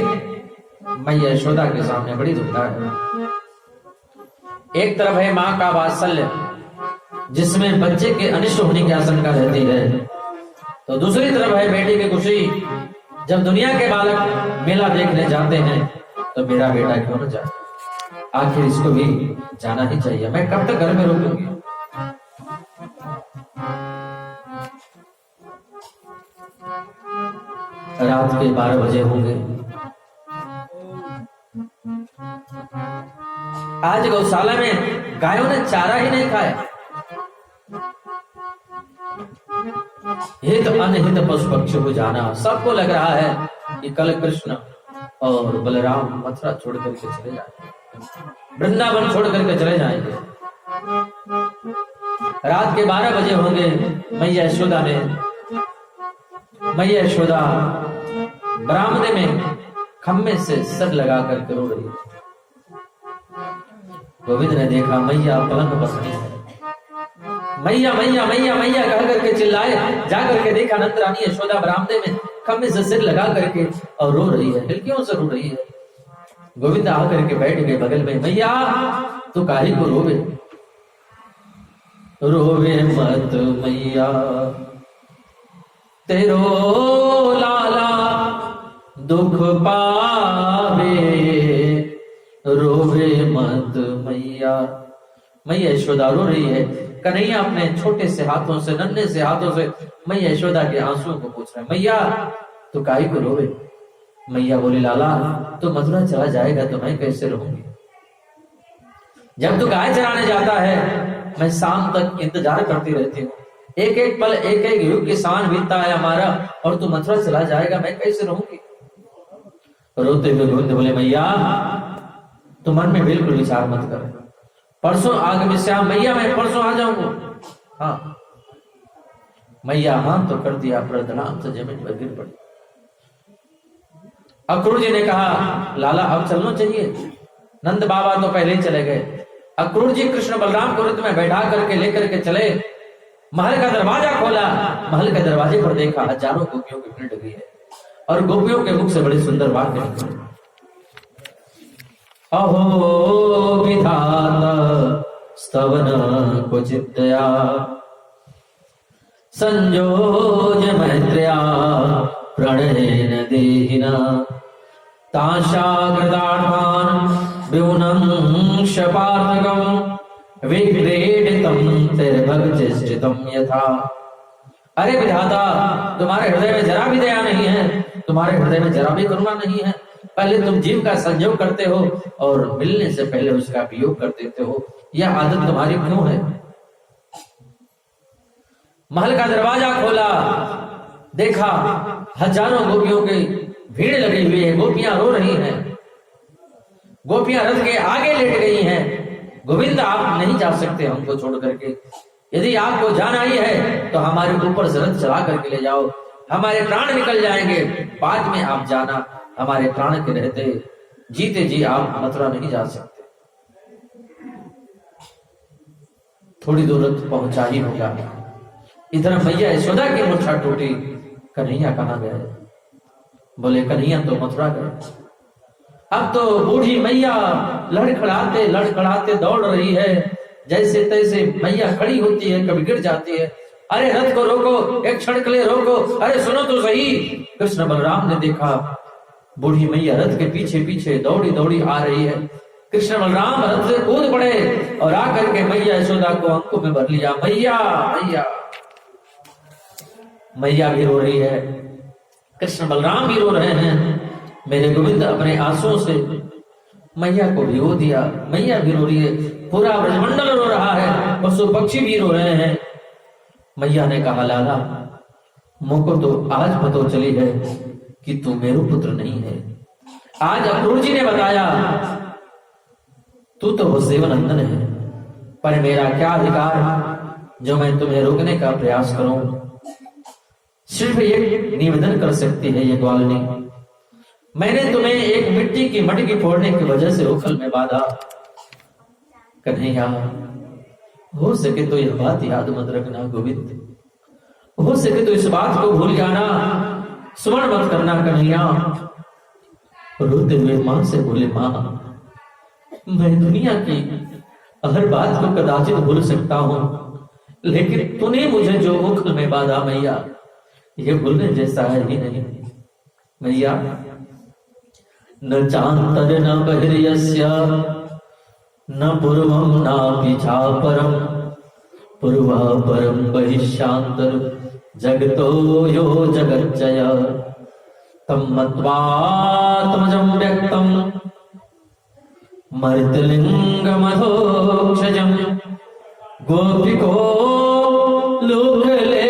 मैया यशोदा के सामने बड़ी दुविधा है। एक तरफ है माँ का वात्सल्य जिसमें बच्चे के अनिष्ट होने की आशंका रहती है, तो दूसरी तरफ है बेटी की खुशी। जब दुनिया के बालक मेला देखने जाते हैं तो मेरा बेटा क्यों न जाए, आखिर इसको भी जाना ही चाहिए। मैं कब तक घर में रुकूंगी। रात के 12 बजे होंगे। आज गौशाला में गायों ने चारा ही नहीं खाया। हित अनहित पशु पक्षी को जाना। सबको लग रहा है कि कल कृष्ण और बलराम मथुरा छोड़ करके चले जाएंगे, वृंदावन छोड़ करके चले जाएंगे। रात के 12 बजे होंगे। मैया यशोदा बरामदे में खम्भे से सर लगा करके रो रही है। गोविंद ने देखा मैया पलंग पर बसनी है। मैया मैया मैया मैया कह करके चिल्लाए। जाकर के देखा नंद रानी यशोदा बरामदे में खम्भे से सिर लगा करके और रो रही है। हिलकियों से रो रही है। गोविंद आकर के बैठ गए बगल में। मैया तू काहे को रोवे? रोवे मत मैया तेरो लाला दुख पावे, रोवे मत मैया। मैया यशोदा रो रही है। कन्हैया अपने छोटे से हाथों से नन्हे से हाथों से मैया यशोदा के आंसुओं को पूछ रहे हैं। मैया तू काहे को रोवे? मैया बोली लाला तो मथुरा चला जाएगा तो मैं कैसे रहूंगी? जब तू गाय चराने जाता है मैं शाम तक इंतजार करती रहती हूँ। एक एक पल एक एक युग के समान बीतता है हमारा, और तू मथुरा चला जाएगा मैं कैसे रहूंगी? रोते हुए गोविंद बोले, मैया तुम मन में बिल्कुल विचार मत करो, परसों आगम श्याम मैया मैं परसों आ जाऊंगा। हाँ, मैया हाँ तो कर दिया, प्रणाम से जमीन पर गिर पड़ी। अक्रूर जी ने कहा, लाला अब चलना चाहिए। नंद बाबा तो पहले ही चले गए। अक्रूर जी कृष्ण बलराम को रथ में बैठा करके लेकर के चले, महल का दरवाजा खोला, महल के दरवाजे पर देखा हजारों गोपियों की भीड़ लगी है और गोपियों के मुख से बड़े सुंदर वाक्य निकले। अहो विधाता स्तवन क्वचित् दया, संयोज मैत्र्या प्रणयेन देहिना, ताशाग्रदार्थान् व्यूनं शपार्थकं विक्रीडितं तिर्भगचेष्टितं यथा। अरे विधाता, तुम्हारे हृदय में जरा भी दया नहीं है, तुम्हारे हृदय में जरा भी करुणा नहीं है। पहले तुम जीव का संयोग करते हो और मिलने से पहले उसका वियोग कर देते हो। यह आदत तुम्हारी क्यों है? महल का दरवाजा खोला, देखा हजारों गोपियों की भीड़ लगी हुई है, गोपियां रो रही हैं, गोपियां रथ के आगे लेट गई हैं। गोविंद आप नहीं जा सकते हमको छोड़ करके, यदि आपको जाना ही है तो हमारे ऊपर से रथ चला करके ले जाओ, हमारे प्राण निकल जाएंगे, बाद में आप जाना, हमारे प्राण के रहते जीते जी आप मथुरा नहीं जा सकते। थोड़ी दूर रथ पहुंचा ही होगा, इधर मैया यशोदा की मूर्छा टूटी, कन्हैया कहाँ गए? बोले कन्हैया तो मथुरा गए। अब तो बूढ़ी मैया लड़खड़ाते दौड़ रही है, जैसे तैसे मैया खड़ी होती है, कभी गिर जाती है। अरे रथ को रोको, एक क्षण के लिए रोको, अरे सुनो तो सही। कृष्ण बलराम ने देखा बूढ़ी मैया रथ के पीछे पीछे दौड़ी दौड़ी आ रही है। कृष्ण बलराम रथ से कूद पड़े और आकर के मैया यशोदा को अंकों में भर लिया। मैया मैया मैया भी रो रही है, कृष्ण बलराम भी रो रहे हैं। मेरे गोविंद अपने आंसुओं से मैया को भिगो दिया, मैया भी रो रही है, पूरा ब्रह्मंडल रो रहा है, पशु पक्षी भी रो रहे हैं। मैया ने कहा, लाला मुझको तो आज पता चली है कि तू मेरू पुत्र नहीं है। आज अक्रूर जी ने बताया तू तो वसुदेवनंदन है, पर मेरा क्या अधिकार जो मैं तुम्हें रोकने का प्रयास करूं। सिर्फ एक निवेदन कर सकती है ये ग्वालिनी, मैंने तुम्हें एक मिट्टी की मटकी फोड़ने की वजह से उखल में बांधा। कन्हैया हो सके तो यह बात याद मत रखना गोविंद, हो सके तो इस बात को भूल जाना, स्मरण मत करना कन्हैया। रोते हुए मां से बोले, मां मैं दुनिया की हर बात को कदाचित भूल सकता हूं, लेकिन तूने मुझे जो उखल में बांधा मैया, ये भूलने जैसा है ही नहीं। मैया न चांतर न बहिर्यस्य न पूर्वं नापि चापरं, पूर्वा परं बहिष्यान्तर जगतो यो जगच्चय, तं मत्वात्मजं व्यक्तं मर्तलिङ्गमधोक्षजं, गोपिको लुकले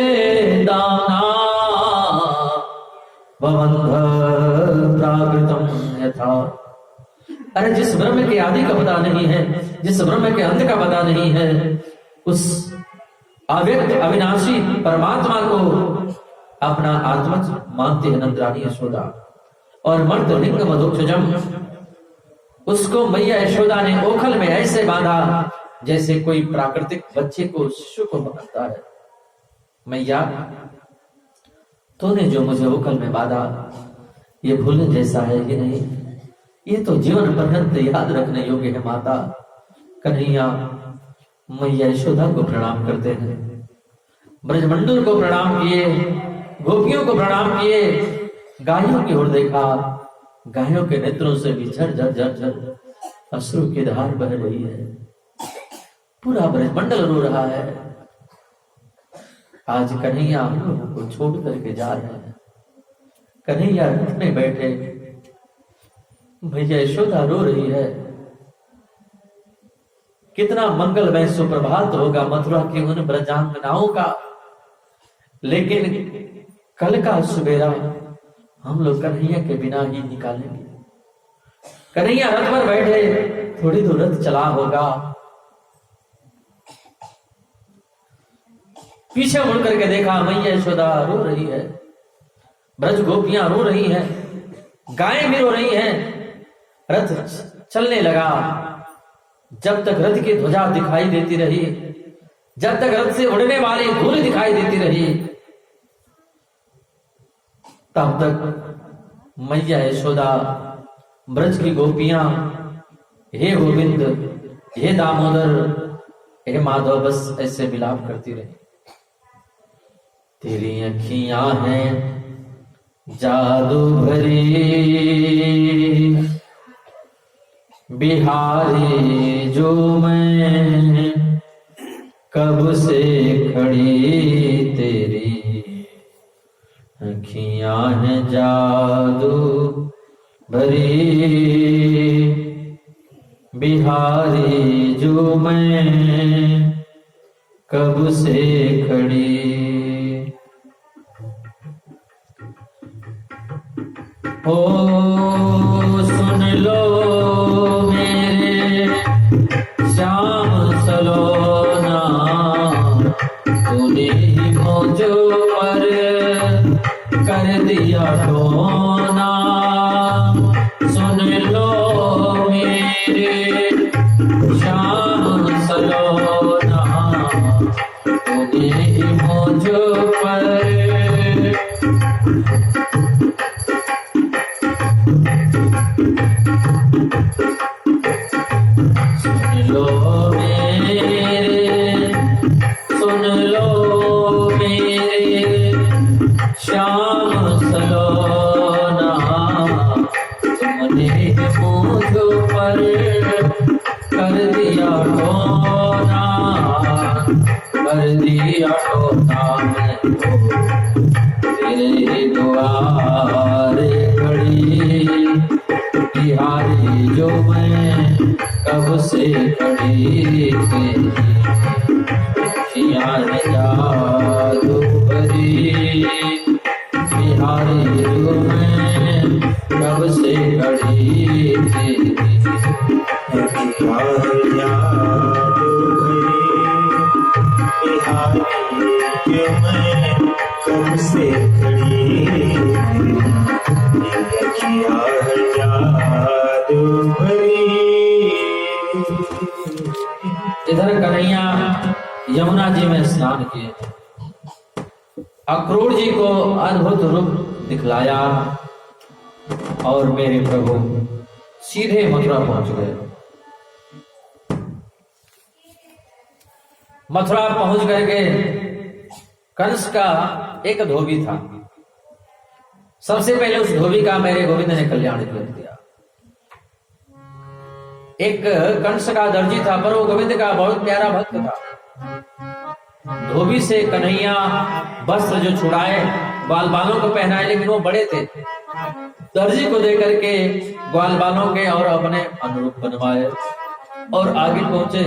दाना भवन्ध प्राकृतं यथा। अरे जिस ब्रह्म के आदि का पता नहीं है, जिस ब्रह्म के अंत का पता नहीं है, उस अव्यक्त अविनाशी परमात्मा को अपना आत्मा मानती है नंदरानी यशोदा। और मर्द लिंग मधुक्षजम, उसको मैया यशोदा ने ओखल में ऐसे बांधा जैसे कोई प्राकृतिक बच्चे को शिशु को बांधता है। मैया तूने जो मुझे ओखल में बांधा ये भूलने जैसा है कि नहीं, ये तो जीवन पर्यंत याद रखने योग्य है माता। कन्हैया मैया यशोदा को प्रणाम करते हैं, ब्रजमंडल को प्रणाम किए, गोपियों को प्रणाम किए, गायों की ओर देखा, गायों के नेत्रों से भी झर झर झर झर अश्रु की धार बह रही है, पूरा ब्रजमंडल रो रहा है। आज कन्हैया हम लोगों को छोड़ करके जा रहे हैं। कन्हैया रथ में बैठे, भैया यशोदा रो रही है। कितना मंगलमय सुप्रभात होगा मथुरा की उन ब्रजांगनाओं का, लेकिन कल का सुबेरा हम लोग कन्हैया के बिना ही निकालेंगे। कन्हैया रथ पर बैठे, थोड़ी दूर रथ चला होगा, पीछे मुड़ करके देखा मैया यशोदा रो रही है, ब्रज गोपियां रो रही हैं, गायें भी रो रही हैं। रथ चलने लगा। जब तक रथ की ध्वजा दिखाई देती रही, जब तक रथ से उड़ने वाली धूल दिखाई देती रही, तब तक मैया यशोदा, ब्रज की गोपियां हे गोविंद, हे दामोदर, हे माधव, बस ऐसे विलाप करती रही। तेरी अखियां हैं जादू भरी, बिहारी जो मैं कब से खड़ी, तेरी अखियां हैं जादू भरी, बिहारी जो मैं कब से खड़ी। ओ सुन लो मेरे श्याम सलोना, तूने ही मुझ पर कर दिया टोना। सुन लो मेरे श्याम सलोना, तूने ही मुझ पर श्याम सलोना, तुमने मुझ पर कर दिया टोना, कर दिया टोना। मैं तो तेरे द्वारे खड़ी, बिहारी जो मैं कब से खड़ी, तेरी जादू भरी, बिहारी जो मैं कब से खड़ी, तेरी जादू भरी, बिहारी जो मैं कब से खड़ी, जादू भरी। इधर कन्हैया यमुना जी में स्नान किए, अक्रूर जी को अद्भुत रूप दिखलाया और मेरे प्रभु सीधे मथुरा पहुंच गए। मथुरा पहुंच करके कंस का एक धोबी था। सबसे पहले उस धोबी का मेरे गोविंद ने कल्याण कर दिया। एक कंस का दर्जी था, पर वो गोविंद का बहुत प्यारा भक्त था। धोबी से कन्हैया वस्त्र जो छुड़ाए, ग्वाल बालों को पहनाए, लेकिन वो बड़े थे। दर्जी को देकर के ग्वाल बालों के और अपने अनुरूप बनवाए और आगे पहुंचे।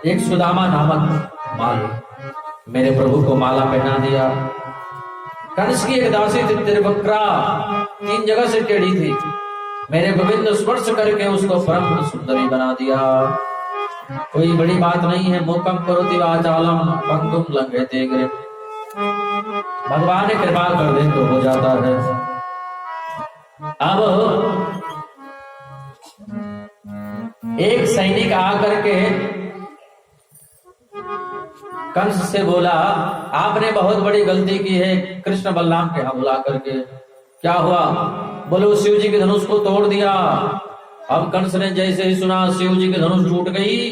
एक सुदामा नामक माल मेरे प्रभु को माला पहना दिया। कंस की एक दासी थी त्रिवक्रा, 3 जगह से टेढ़ी थी। मेरे गोविंद स्पर्श करके उसको परम सुंदरी बना दिया। कोई बड़ी बात नहीं है। मोकम करोति वाचालम पंगुम लंघयते गिरिम, भगवान ने कृपा कर दे तो हो जाता है। अब एक सैनिक आकर के कंस से बोला, आपने बहुत बड़ी गलती की है कृष्ण बलराम के यहाँ बुला करके। क्या हुआ? बोलो शिव जी के धनुष को तोड़ दिया। अब कंस ने जैसे ही सुना शिव जी की धनुष टूट गई,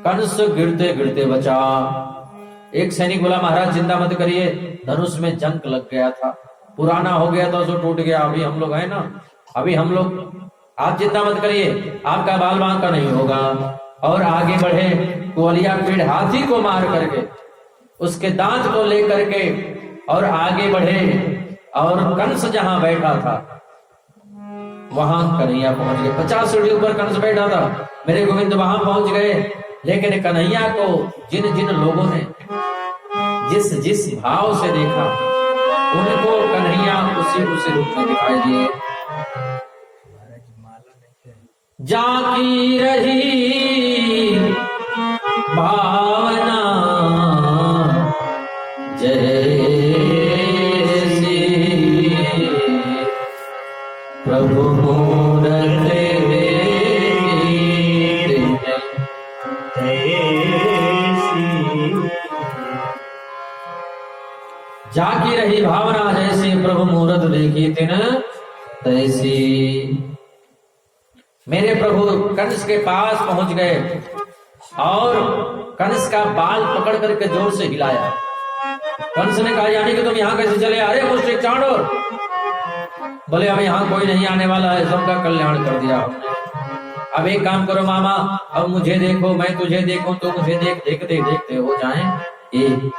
कंस गिरते गिरते बचा। एक सैनिक बोला, महाराज चिंता मत करिए, धनुष में जंग लग गया था, पुराना हो गया था, उसको टूट गया। अभी हम लोग है ना, अभी हम लोग, आप चिंता मत करिए, आपका बाल बांका नहीं होगा। और आगे बढ़े, कुवलिया पीड़ हाथी को मार करके उसके दांत को लेकर के और आगे बढ़े, और कंस जहां बैठा था वहां कन्हैया पहुंच गए। 50 सीढ़ी ऊपर कंस बैठा था, मेरे गोविंद वहां पहुंच गए। लेकिन कन्हैया को जिन जिन लोगों ने जिस जिस भाव से देखा, उनको कन्हैया उसी रूप में दिखाई दिए। जाकी रही भावना जैसी प्रभु मूरत जाकी रही भावना जैसी प्रभु मूरत देखी तिन तैसी। मेरे प्रभु कंस के पास पहुंच गए और कंस का बाल पकड़ करके जोर से हिलाया। कंस ने कहा यानी कि तुम यहाँ कैसे चले? अरे मुझसे चांडोर। बोले अब यहाँ कोई नहीं आने वाला है, सबका कल्याण कर दिया हमने। अब एक काम करो मामा, अब मुझे देखो मैं तुझे देखूं तो मुझे देखते देखते हो जाएं एक।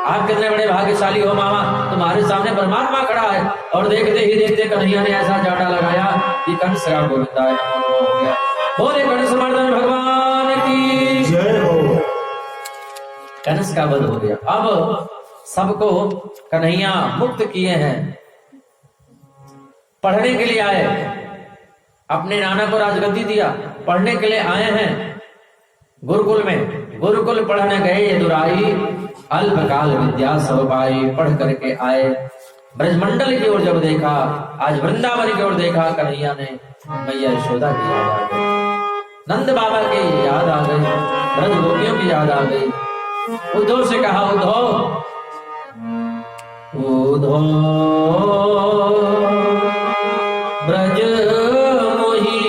आप कितने बड़े भाग्यशाली हो मामा, तुम्हारे सामने परमात्मा खड़ा है। और देखते ही देखते कन्हैया ने ऐसा जाटा लगाया कि कंस का गोविंदाय नमः हो गया। बोले कंस मर्दन भगवान की जय हो। कंस का वध हो गया। अब सबको कन्हैया मुक्त किए हैं। पढ़ने के लिए आए, अपने नाना को राजगद्दी दिया, पढ़ने के लिए आए हैं गुरुकुल में। गुरुकुल पढ़ने गए ये दुराई, अल्पकाल विद्या सब पाई। पढ़ करके आए, ब्रजमंडल की ओर जब देखा, आज वृंदावन की ओर देखा, कन्हैया ने मैया यशोदा की याद आ गई, नंद बाबा की याद आ गई, ब्रज गोपियों की याद आ गई। उद्धव से कहा उद्धव उद्धव ब्रज मोही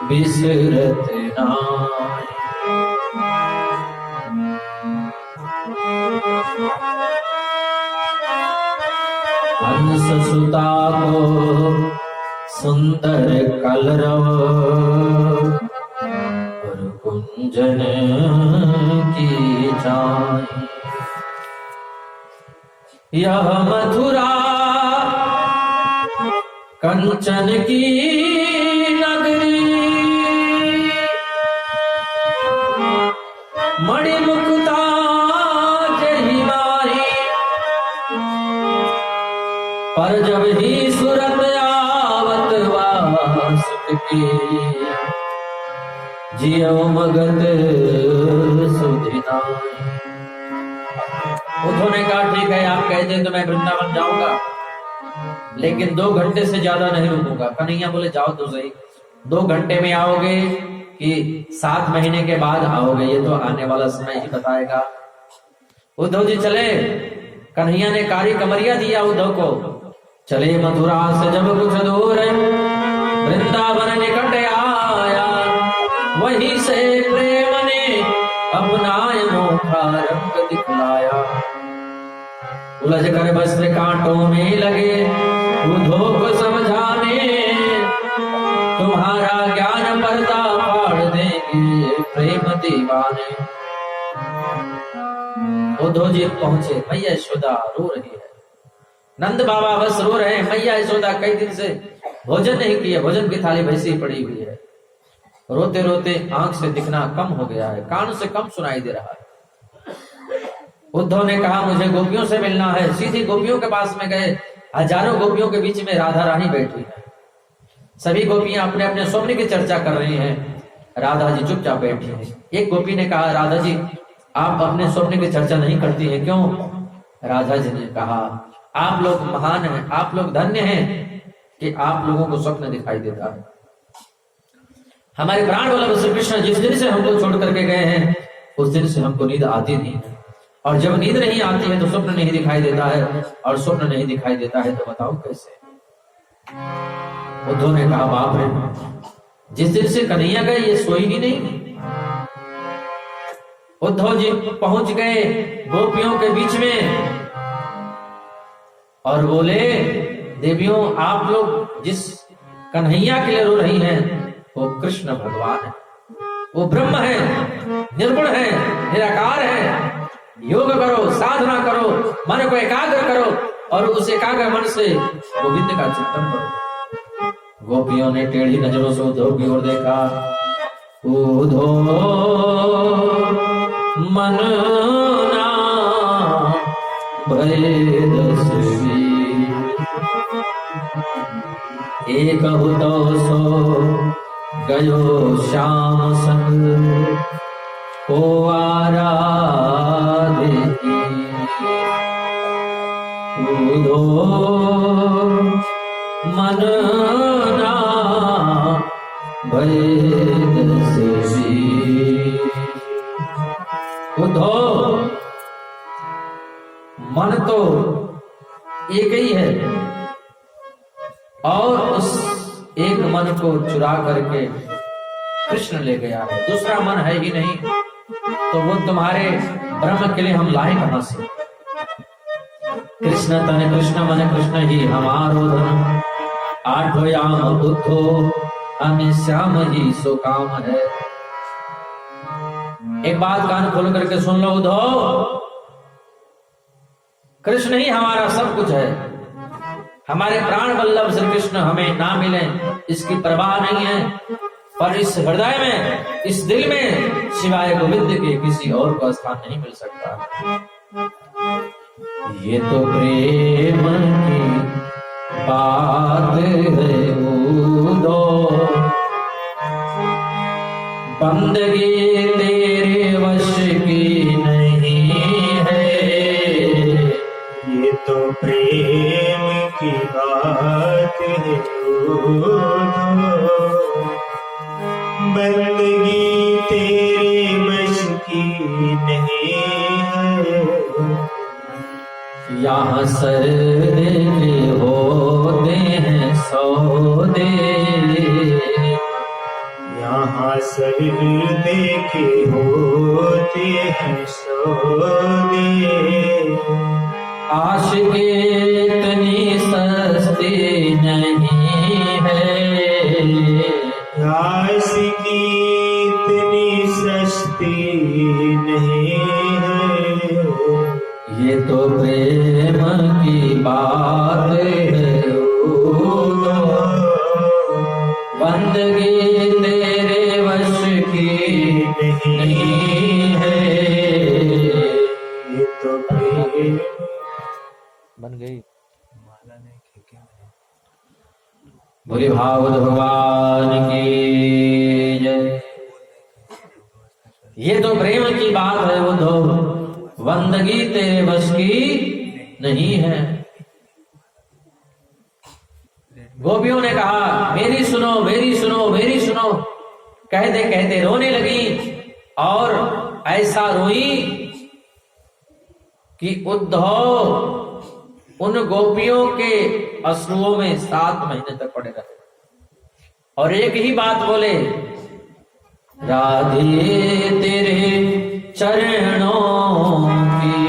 बिसरत नाय। हंस सुता को सुंदर कलरव और कुंजन की छाई। यह मथुरा कंचन की नगरी, मणिमुक्ता जही मारी। पर जब ही सूरत आवत वासुक की, जियो मगध सुधिनाई। उद्धव ने कहा ठीक है, आप कहते हैं तो मैं वृंदावन जाऊंगा, लेकिन 2 घंटे से ज्यादा नहीं रुकूंगा। कन्हैया बोले जाओ तो सही, 2 घंटे में आओगे कि 7 महीने के बाद आओगे, ये तो आने वाला समय ही बताएगा। उद्धव जी चले। कन्हैया ने कारी कमरिया दिया उद्धव को। चले मथुरा से जब कुछ दूर, वृंदावन निकट आया। वहीं से प्रेम ने अपना अनोखा रंग दिखलाया। उलझ कर वस्त्र कांटों में लगे उद्धव को समझाने, तुम्हारा ज्ञान पर्दा फाड़ देंगे प्रेम दीवाने। उद्धव जी पहुंचे, मैया यशोदा रो रही है, नंद बाबा बस रो रहे हैं। मैया यशोदा कई दिन से भोजन नहीं किया, भोजन की थाली वैसे ही पड़ी हुई है। रोते रोते आंख से दिखना कम हो गया है, कान से कम सुनाई दे रहा है। उद्धव ने कहा मुझे गोपियों से मिलना है। सीधी गोपियों के पास में गए। हजारों गोपियों के बीच में राधा रानी बैठी है। सभी गोपियां अपने अपने स्वप्न की चर्चा कर रही हैं, राधा जी चुपचाप बैठी हैं। एक गोपी ने कहा राधा जी आप अपने स्वप्न की चर्चा नहीं करती हैं क्यों? राधा जी ने कहा आप लोग महान हैं, आप लोग धन्य हैं कि आप लोगों को स्वप्न दिखाई देता है। हमारे प्राण वल्लभ श्री कृष्ण जिस दिन से हमको छोड़ करके गए हैं, उस दिन से हमको नींद आती नहीं है। और जब नींद नहीं आती है तो स्वप्न नहीं दिखाई देता है, और स्वप्न नहीं दिखाई देता है तो बताओ कैसे? उद्धव ने कहा बाप रे, जिस दिन से कन्हैया गए ये सोई ही नहीं। उद्धव जी पहुंच गए गोपियों के बीच में और बोले देवियों आप लोग जिस कन्हैया के लिए रो रही हैं वो कृष्ण भगवान है, वो ब्रह्म है, निर्गुण है, निराकार है। योग करो, साधना करो, मन को एकाग्र करो और उस एकाग्र मन से गोविंद का चिंतन करो। गोपियों ने टेढ़ी नजरों से उद्धव की ओर देखा। उद्धव मन ना भय दसवी, एक तो सो गयो श्याम संग को आराधे उधो मन ना भेद से उधो मन तो एक ही है और उस एक मन को चुरा करके कृष्ण ले गया है, दूसरा मन है ही नहीं, तो वो तुम्हारे ब्रह्म के लिए हम लाए कहां से? कृष्ण तन कृष्ण मन कृष्ण ही हमारो धन, आठो याम बुद्धो हमें श्याम ही सो काम है। एक बात कान खोल करके सुन लो उद्धव, कृष्ण ही हमारा सब कुछ है। हमारे प्राण वल्लभ श्री कृष्ण हमें ना मिले इसकी परवाह नहीं है, पर इस हृदय में, इस दिल में सिवाय गोविंद के किसी और को स्थान नहीं मिल सकता। ये तो प्रेम की बात है उद्धव, बंदगी तेरे वश की नहीं है। ये तो प्रेम की बात है बंदगी तेरे वश की नहीं है। यहाँ सर होते हैं सौदे, यहाँ सर देखे होते हैं सौदे, आशिक इतनी सस्ती नहीं है। आशिकी इतनी सस्ती नहीं है। ये तो प्रेम की बात है बंदगी तेरे वश की नहीं है। ये तो प्रेम बन गई बोली भागवत भगवान की जय। ये तो प्रेम की बात है उद्धव, बंदगी तेरे बस की नहीं है। गोपियों ने कहा मेरी सुनो मेरी सुनो मेरी सुनो, कहते कहते रोने लगी और ऐसा रोई कि उद्धव उन गोपियों के अश्रुओं में 7 महीने तक पड़े रहे और एक ही बात बोले, राधे तेरे चरणों की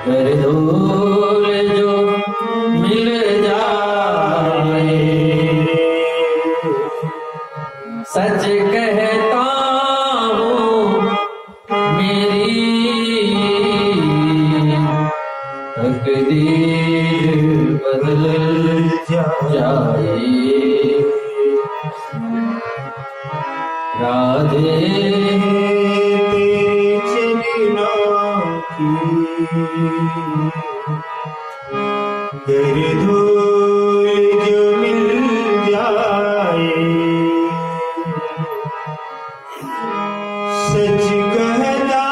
गरदोल जो मिल जाए, सच कहता हूँ मेरी तकदीर बदल जाए। राधे तेरे चरणों की गरदोल जो मिल जाए, सच कहता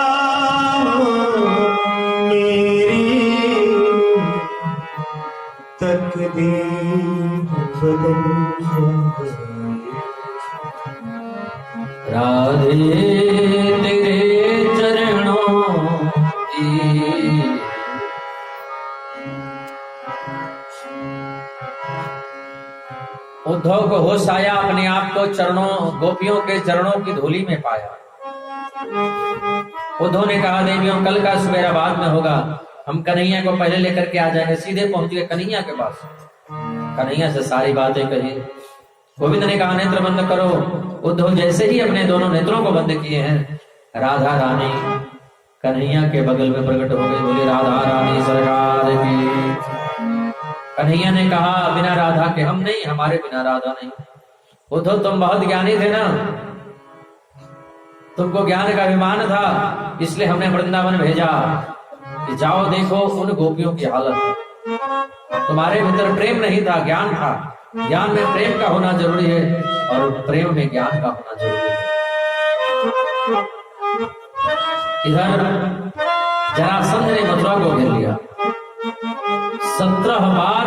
हूँ मेरी तकदीर बदल जाए। राधे तेरे चरणों की उद्धव को होश आया, अपने आप को चरणों गोपियों के चरणों की धूली में पाया। उद्धव ने कहा देवियों कल का सवेरा बाद में होगा, हम कन्हैया को पहले लेकर के आ जाएंगे। सीधे पहुंच गए कन्हैया के पास, कन्हैया से सारी बातें कही। गोविंद ने कहा नेत्र बंद करो। उद्धव जैसे ही अपने दोनों नेत्रों को बंद किए हैं, राधा रानी कन्हैया के बगल में प्रकट हो गई। बोले राधा रानी सरकार की। कन्हैया ने कहा बिना राधा के हम नहीं, हमारे बिना राधा नहीं। उद्धव तुम बहुत ज्ञानी थे ना, तुमको ज्ञान का अभिमान था, इसलिए हमने वृंदावन भेजा कि जाओ देखो उन गोपियों की हालत। तुम्हारे भीतर प्रेम नहीं था, ज्ञान था। ज्ञान में प्रेम का होना जरूरी है और प्रेम में ज्ञान का होना जरूरी है। इधर जरासंध ने मथुरा को घेर लिया। 17 बार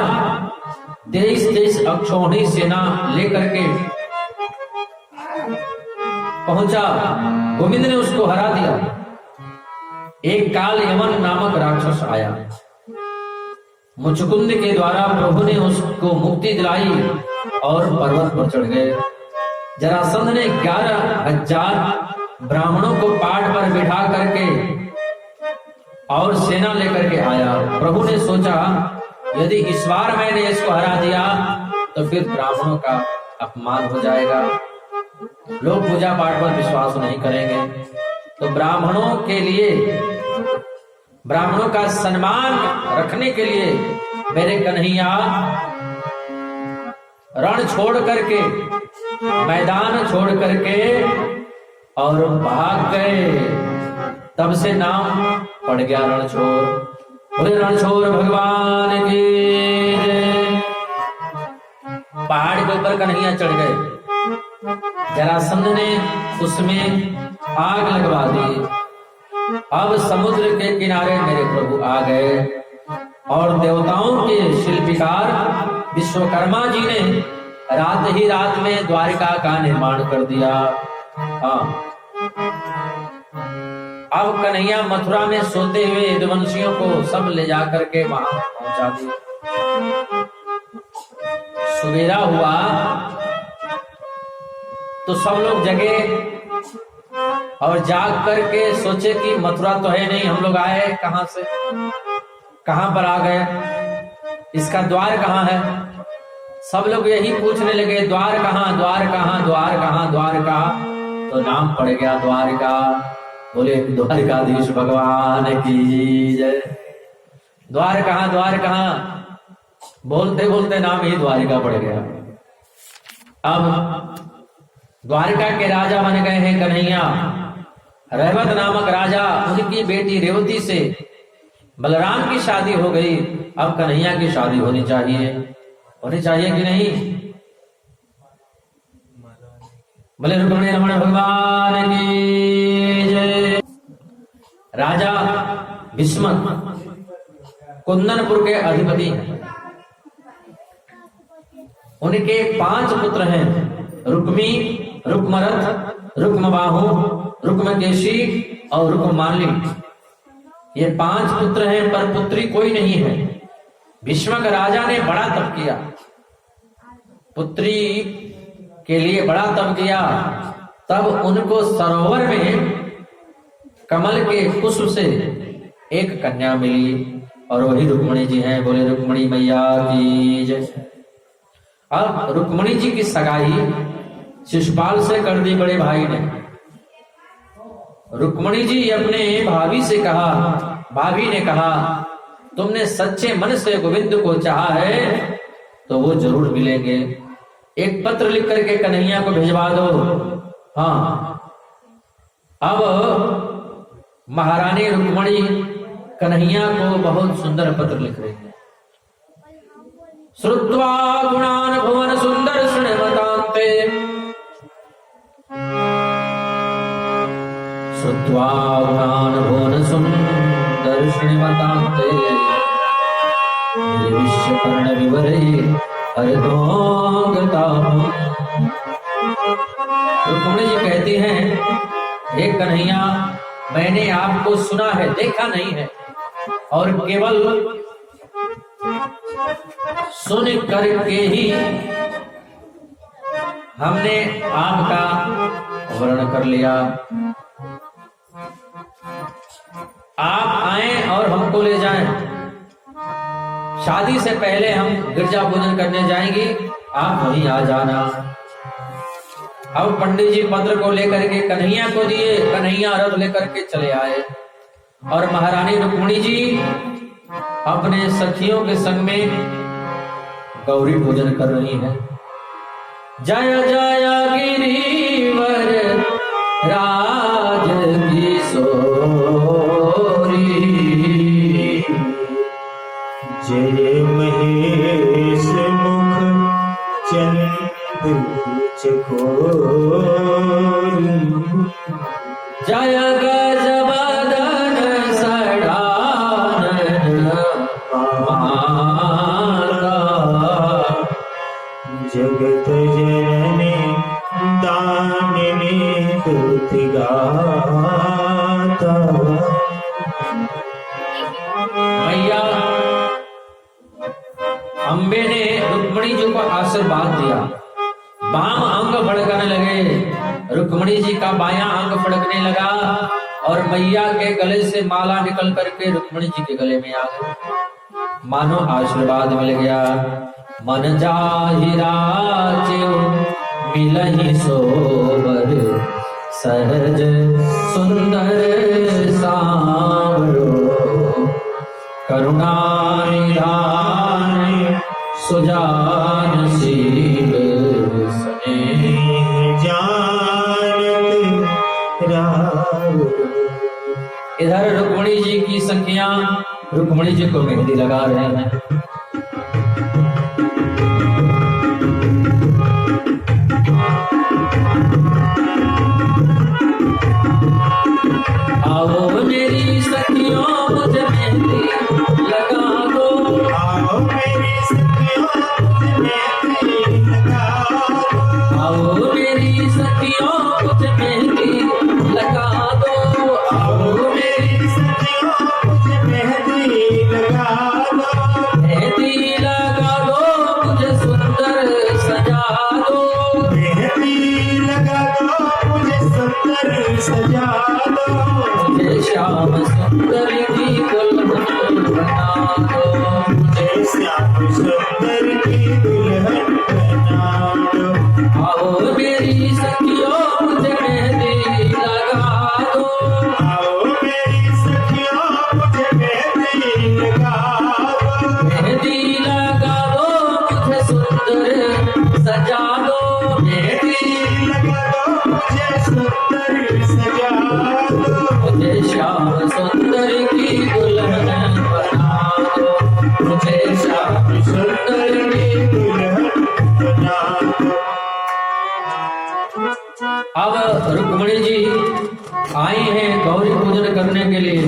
23 अक्षौहिणी सेना लेकर के पहुंचा। गोविंद ने उसको हरा दिया। एक काल यमन नामक राक्षस आया। मुचकुंद के द्वारा प्रभु ने उसको मुक्ति दिलाई और पर्वत पर चढ़ गए। जरासंध ने 11,000 ब्राह्मणों को पाट पर बिठा करके और सेना लेकर के आया। प्रभु ने सोचा यदि इस बार मैंने इसको हरा दिया तो फिर ब्राह्मणों का अपमान हो जाएगा, लोग पूजा पाठ पर विश्वास नहीं करेंगे। तो ब्राह्मणों के लिए, ब्राह्मणों का सम्मान रखने के लिए मेरे कन्हैया रण छोड़ करके, मैदान छोड़ करके और भाग गए। तब से नाम पड़ गया रणछोड़। बोले रणछोड़ भगवान की जय। पहाड़ के ऊपर कन्हैया चढ़ गए। जरासंध ने उसमें आग लगवा दी। अब समुद्र के किनारे मेरे प्रभु आ गए और देवताओं के शिल्पकार विश्वकर्मा जी ने रात ही रात में द्वारिका का निर्माण कर दिया। हाँ, अब कन्हैया मथुरा में सोते हुए यदुवंशियों को सब ले जाकर के वहां पहुंचा दिया। सवेरा हुआ तो सब लोग जगे और जाग करके सोचे कि मथुरा तो है नहीं, हम लोग आए कहां से, कहां पर आ गए, इसका द्वार कहां है। सब लोग यही पूछने लगे द्वार कहां, द्वार कहां, द्वार कहां, द्वार कहां। तो नाम पड़ गया द्वारिका। बोले द्वारिकाधीश भगवान की जय। द्वार कहां, द्वार कहां, बोलते बोलते नाम ही द्वारिका पड़ गया। अब द्वारिका के राजा बन गए हैं कन्हैया। रैवत नामक राजा, उनकी बेटी रेवती से बलराम की शादी हो गई। अब कन्हैया की शादी होनी चाहिए, होनी चाहिए कि नहीं। बोले रुक्मिणी रमण भगवान की जय। राजा भीष्म कुंदनपुर के अधिपति हैं। उनके 5 पुत्र हैं, रुक्मी, रुक्मरथ, रुक्मबाहु, रुक्मकेशी और रुक्माली। ये 5 पुत्र हैं पर पुत्री कोई नहीं है। भीष्मक राजा ने बड़ा तप किया, पुत्री के लिए बड़ा तप किया। तब उनको सरोवर में कमल के पुष्प से एक कन्या मिली और वही रुक्मिणी जी हैं। बोले रुक्मिणी मैया की जय। अब रुक्मिणी जी की सगाई शिशुपाल से कर दी बड़े भाई ने। रुक्मिणी जी अपने भाभी से कहा, भाभी ने कहा तुमने सच्चे मन से गोविंद को चाहा है तो वो जरूर मिलेंगे। एक पत्र लिख करके कन्हैया को भिजवा दो। हाँ, अब महारानी रुक्मिणी कन्हैया को बहुत सुंदर पत्र लिख रही है। श्रुत्वा गुणान भुवन सुंदर श्रीमतांते, श्रुत्वा गुणान भुवन सुंदर श्रीमतांते, विश्व कर्ण विवरे हरिदोगता। रुक्मिणी जी कहती हैं हे कन्हैया, मैंने आपको सुना है, देखा नहीं है, और केवल सुन करके ही हमने आपका वर्णन कर लिया। आप आए और हमको ले जाएं। शादी से पहले हम गिरजा पूजन करने जाएंगे, आप वहीं आ जाना। अब पंडित जी पत्र को लेकर के कन्हैया को दिए। कन्हैया रथ लेकर के चले आए और महारानी रुक्मिणी जी अपने सखियों के संग में गौरी पूजन कर रही हैं। जय जय गिरिवर राज किशोरी, जय जय गजबदन सडानन माता। जगत जननी दामिनी स्तुति गाता। मैया अम्बे ने रुक्मणी जी को आशीर्वाद दिया। बाम अंग फड़कने लगे, रुक्मणी जी का बायां अंग फड़कने लगा और मैया के गले से माला निकल करके रुक्मणी जी के गले में आ गई। मानो आशीर्वाद मिल गया। मन जाहिरा मिलहि सोबर, सहज सुंदर सांवरो, करुणा निधान सुजान शील स्नेह जानत राव। इधर रुक्मणी जी की सखियां रुक्मणी जी को मेहंदी लगा रहे हैं। आओ मेरी सखियों मुझे मेहंदी लगा दो, आओ मेरी सखियों मुझे मेहंदी लगा दो। आओ मेरी सखियों मुझे मेहंदी लगा दो, आओ मेरी सखियों मुझे मेहंदी लगा दो। मेहंदी लगा दो, मुझे सुंदर सजा दो, मेहंदी लगा दो, मुझे सुंदर सजा दो। मुझे श्याम सुंदर की दुल्हन बना दो, मुझे श्याम सुंदर की दुल्हन बना दो। आओ मेरी सखियों मुझे मेहंदी लगा दो, आओ मेरी सखियों मुझे मेहंदी लगा दो। मेहंदी लगा दो, मुझे सुंदर सजा दो, मेहंदी लगा दो, मुझे सुंदर सजा दो। मुझे श्याम सुंदर की दुल्हन बना दो, मुझे श्याम सुंदर की। दुल्हन बना दो। अब रुक्मणी जी आई हैं गौरी पूजन करने के लिए।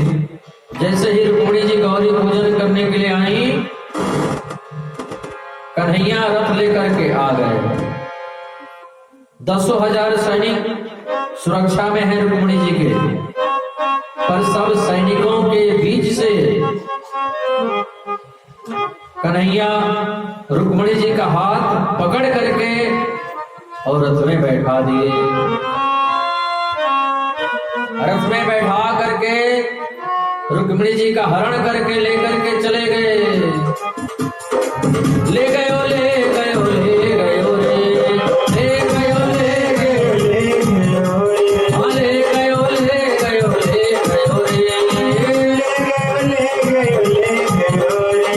जैसे ही रुक्मणी जी गौरी पूजन करने के लिए आई, कन्हैया रथ लेकर के आ गए। 10,000 सैनिक सुरक्षा में है रुक्मणी जी के, पर सब सैनिकों के बीच से कन्हैया रुक्मणी जी का हाथ पकड़ करके और रथ में बैठा दिए। रथ में बैठा करके रुक्मिणी जी का हरण करके लेकर के चले गए। ले गयो ले गयो ले गयो रे, ले गयो ले गयो ले गयो रे, हाँ ले गयो ले गयो ले गयो रे, ले गयो ले गयो रे।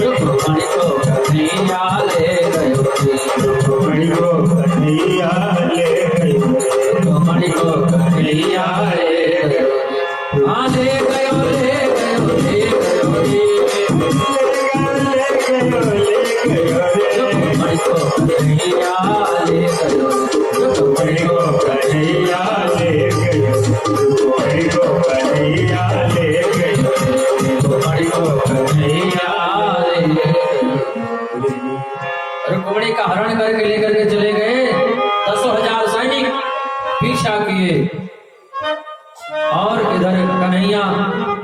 रुक्मिणी को कन्हैया ले गयो रे, रुक्मिणी को कन्हैया ले गयो रे। रुक्मिणी को कन्हैया ले गयो रे, हाँ ले गयो ले गयो ले गयो रे, रुक्मिणी को कन्हैया ले गयो, रुक्मिणी को कन्हैया ले गयो, रुक्मिणी को कन्हैया ले गयो, रुक्मिणी को कन्हैया ले गयो। रुक्मिणी का हरण करके लेकर के चले गए। 10,000 सैनिक पीछा किए और इधर कन्हैया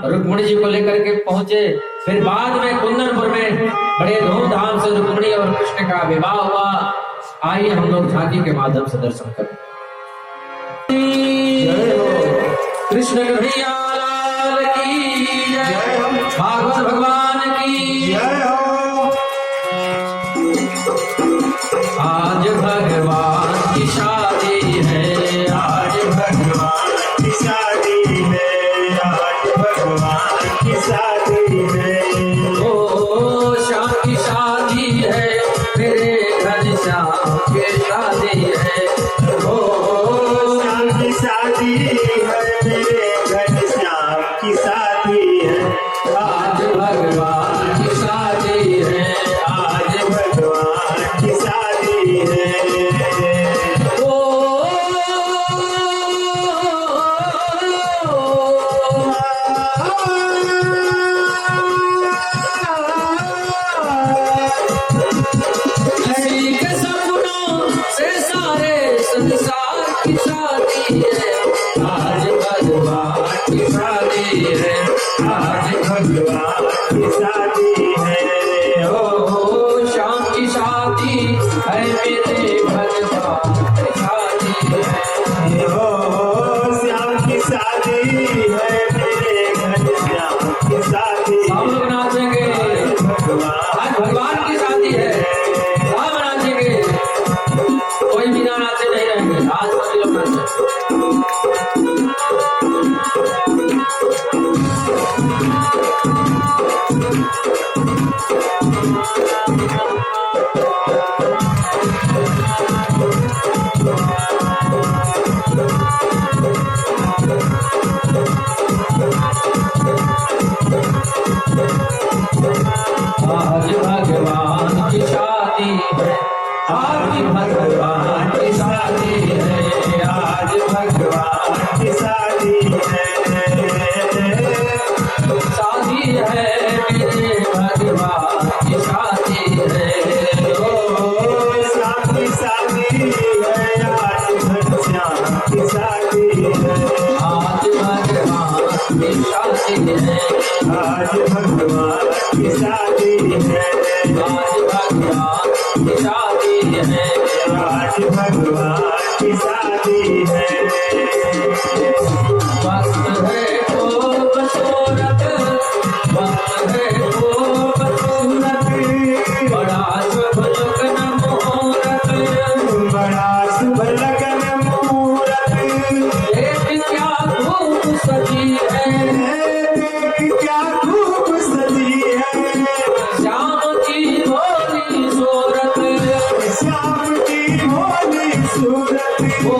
रुक्मिणी जी को लेकर के पहुंचे। फिर बाद में कुंदनपुर में बड़े धूमधाम से रुक्मिणी और कृष्ण का विवाह हुआ। आइए हम लोग झांकी के माध्यम से दर्शन करें। कृष्ण कन्हैया लाल की जय, भागवत भगवान की जय हो। आज भगवान की शादी है, आज भगवान की शादी है, आज भगवान की शादी है। ओ श्याम की शादी है, मेरे घर श्याम की शादी है। ओ श्याम की शादी है, मेरे घर श्याम की शादी है। आज भगवान की शादी किसी के सपनों से सारे संसार की शादी है, आज भगवान की शादी है, आज भगवान की शादी है। ओ शाम की शादी है मेरे भगवान की शादी है। ओ श्याम की शादी है, मेरे घर श्याम की शादी। हम लोग नाचेंगे, आज भगवान की शादी है, सब नाचेंगे, कोई बिना नाचे नहीं रहेंगे, आज सभी लोग नाचेंगे। आज भगवान की शादी है, आज भगवान की शादी है, आज भगवान की शादी है। शादी है, मेरे भगवान की शादी है। ओ श्याम की शादी है, आज घनश्याम की शादी है। आज भगवान की शादी है, आज भगवान की शादी है। आज भगवान की शादी है। आज भगवान की शादी है। वक्त है खूब सूरत, वक्त है खूब सूरत, बड़ा शुभ लगन मुहूर्त, बड़ा शुभ लगन मुहूर्त। देख क्या खूब सजी है, देख क्या खूब सजी है। श्याम की भोली सूरत, श्याम की भोली सूरत। ओ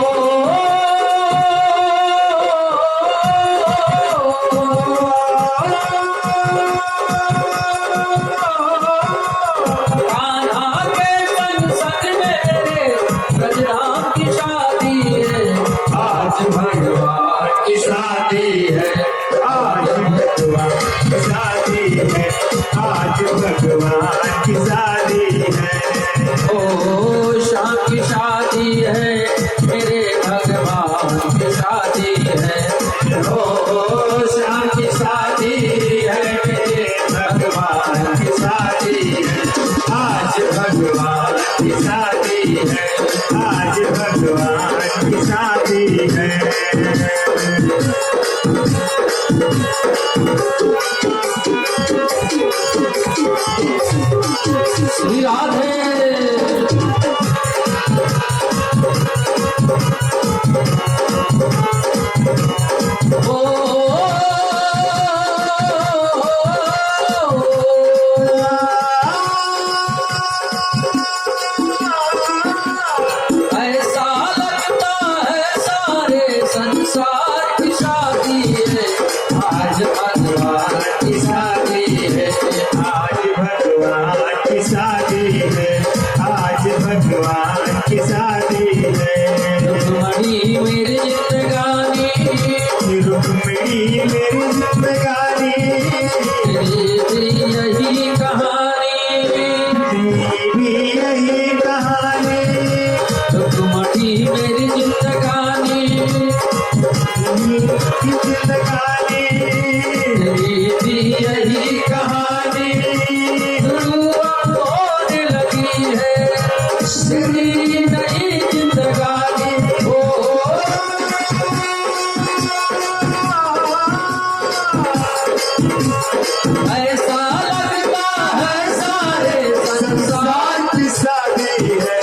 कान्हा के संसद मेरे ब्रजधाम की शादी है, आज भगवान की शादी है, आज भगवान की शादी है। आज भगवान की शादी है। ओ शाम की शादी है, मेरे भगवान की शादी है। ओ श्याम की शादी है, मेरे भगवान की शादी है। आज भगवान की शादी है। आज भगवान की शादी है। श्री राधे। ऐसा लगता है सारे संसार की शादी है, आज भगवान की शादी है। आज भगवान की शादी है। आज भगवान की शादी है। रुक्मणी मेरी जिंदगानी, रुक्मिणी मेरी जिंदगानी। तेरी भी यही कहानी, तेरी भी यही कहानी। रुक्मणी मेरी जिंदगानी, मेरी जिंदगानी। तेरी भी यही कहानी, शुरुआत होने लगी है तेरी नई जिंदगानी। ओ ऐसा लगता है सारे संसार की शादी है।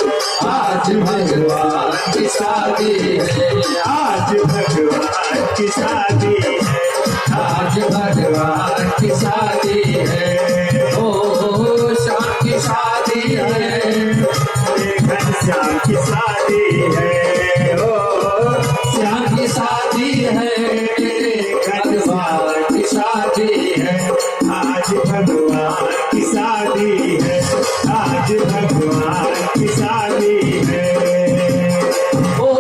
आज भगवान की शादी है, आज भगवान की शादी है। आज भगवान की शादी है। ओ शाम की शादी है, घनश्याम की शादी है। ओ श्याम की शादी है, भगवान की शादी है। आज भगवान की शादी है। आज भगवान की शादी है। ओ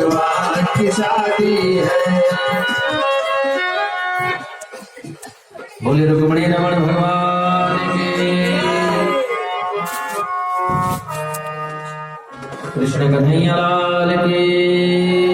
भगवान की शादी है। बोले रुक्मणी रमण भगवान की, कृष्ण कन्हैया लाल की।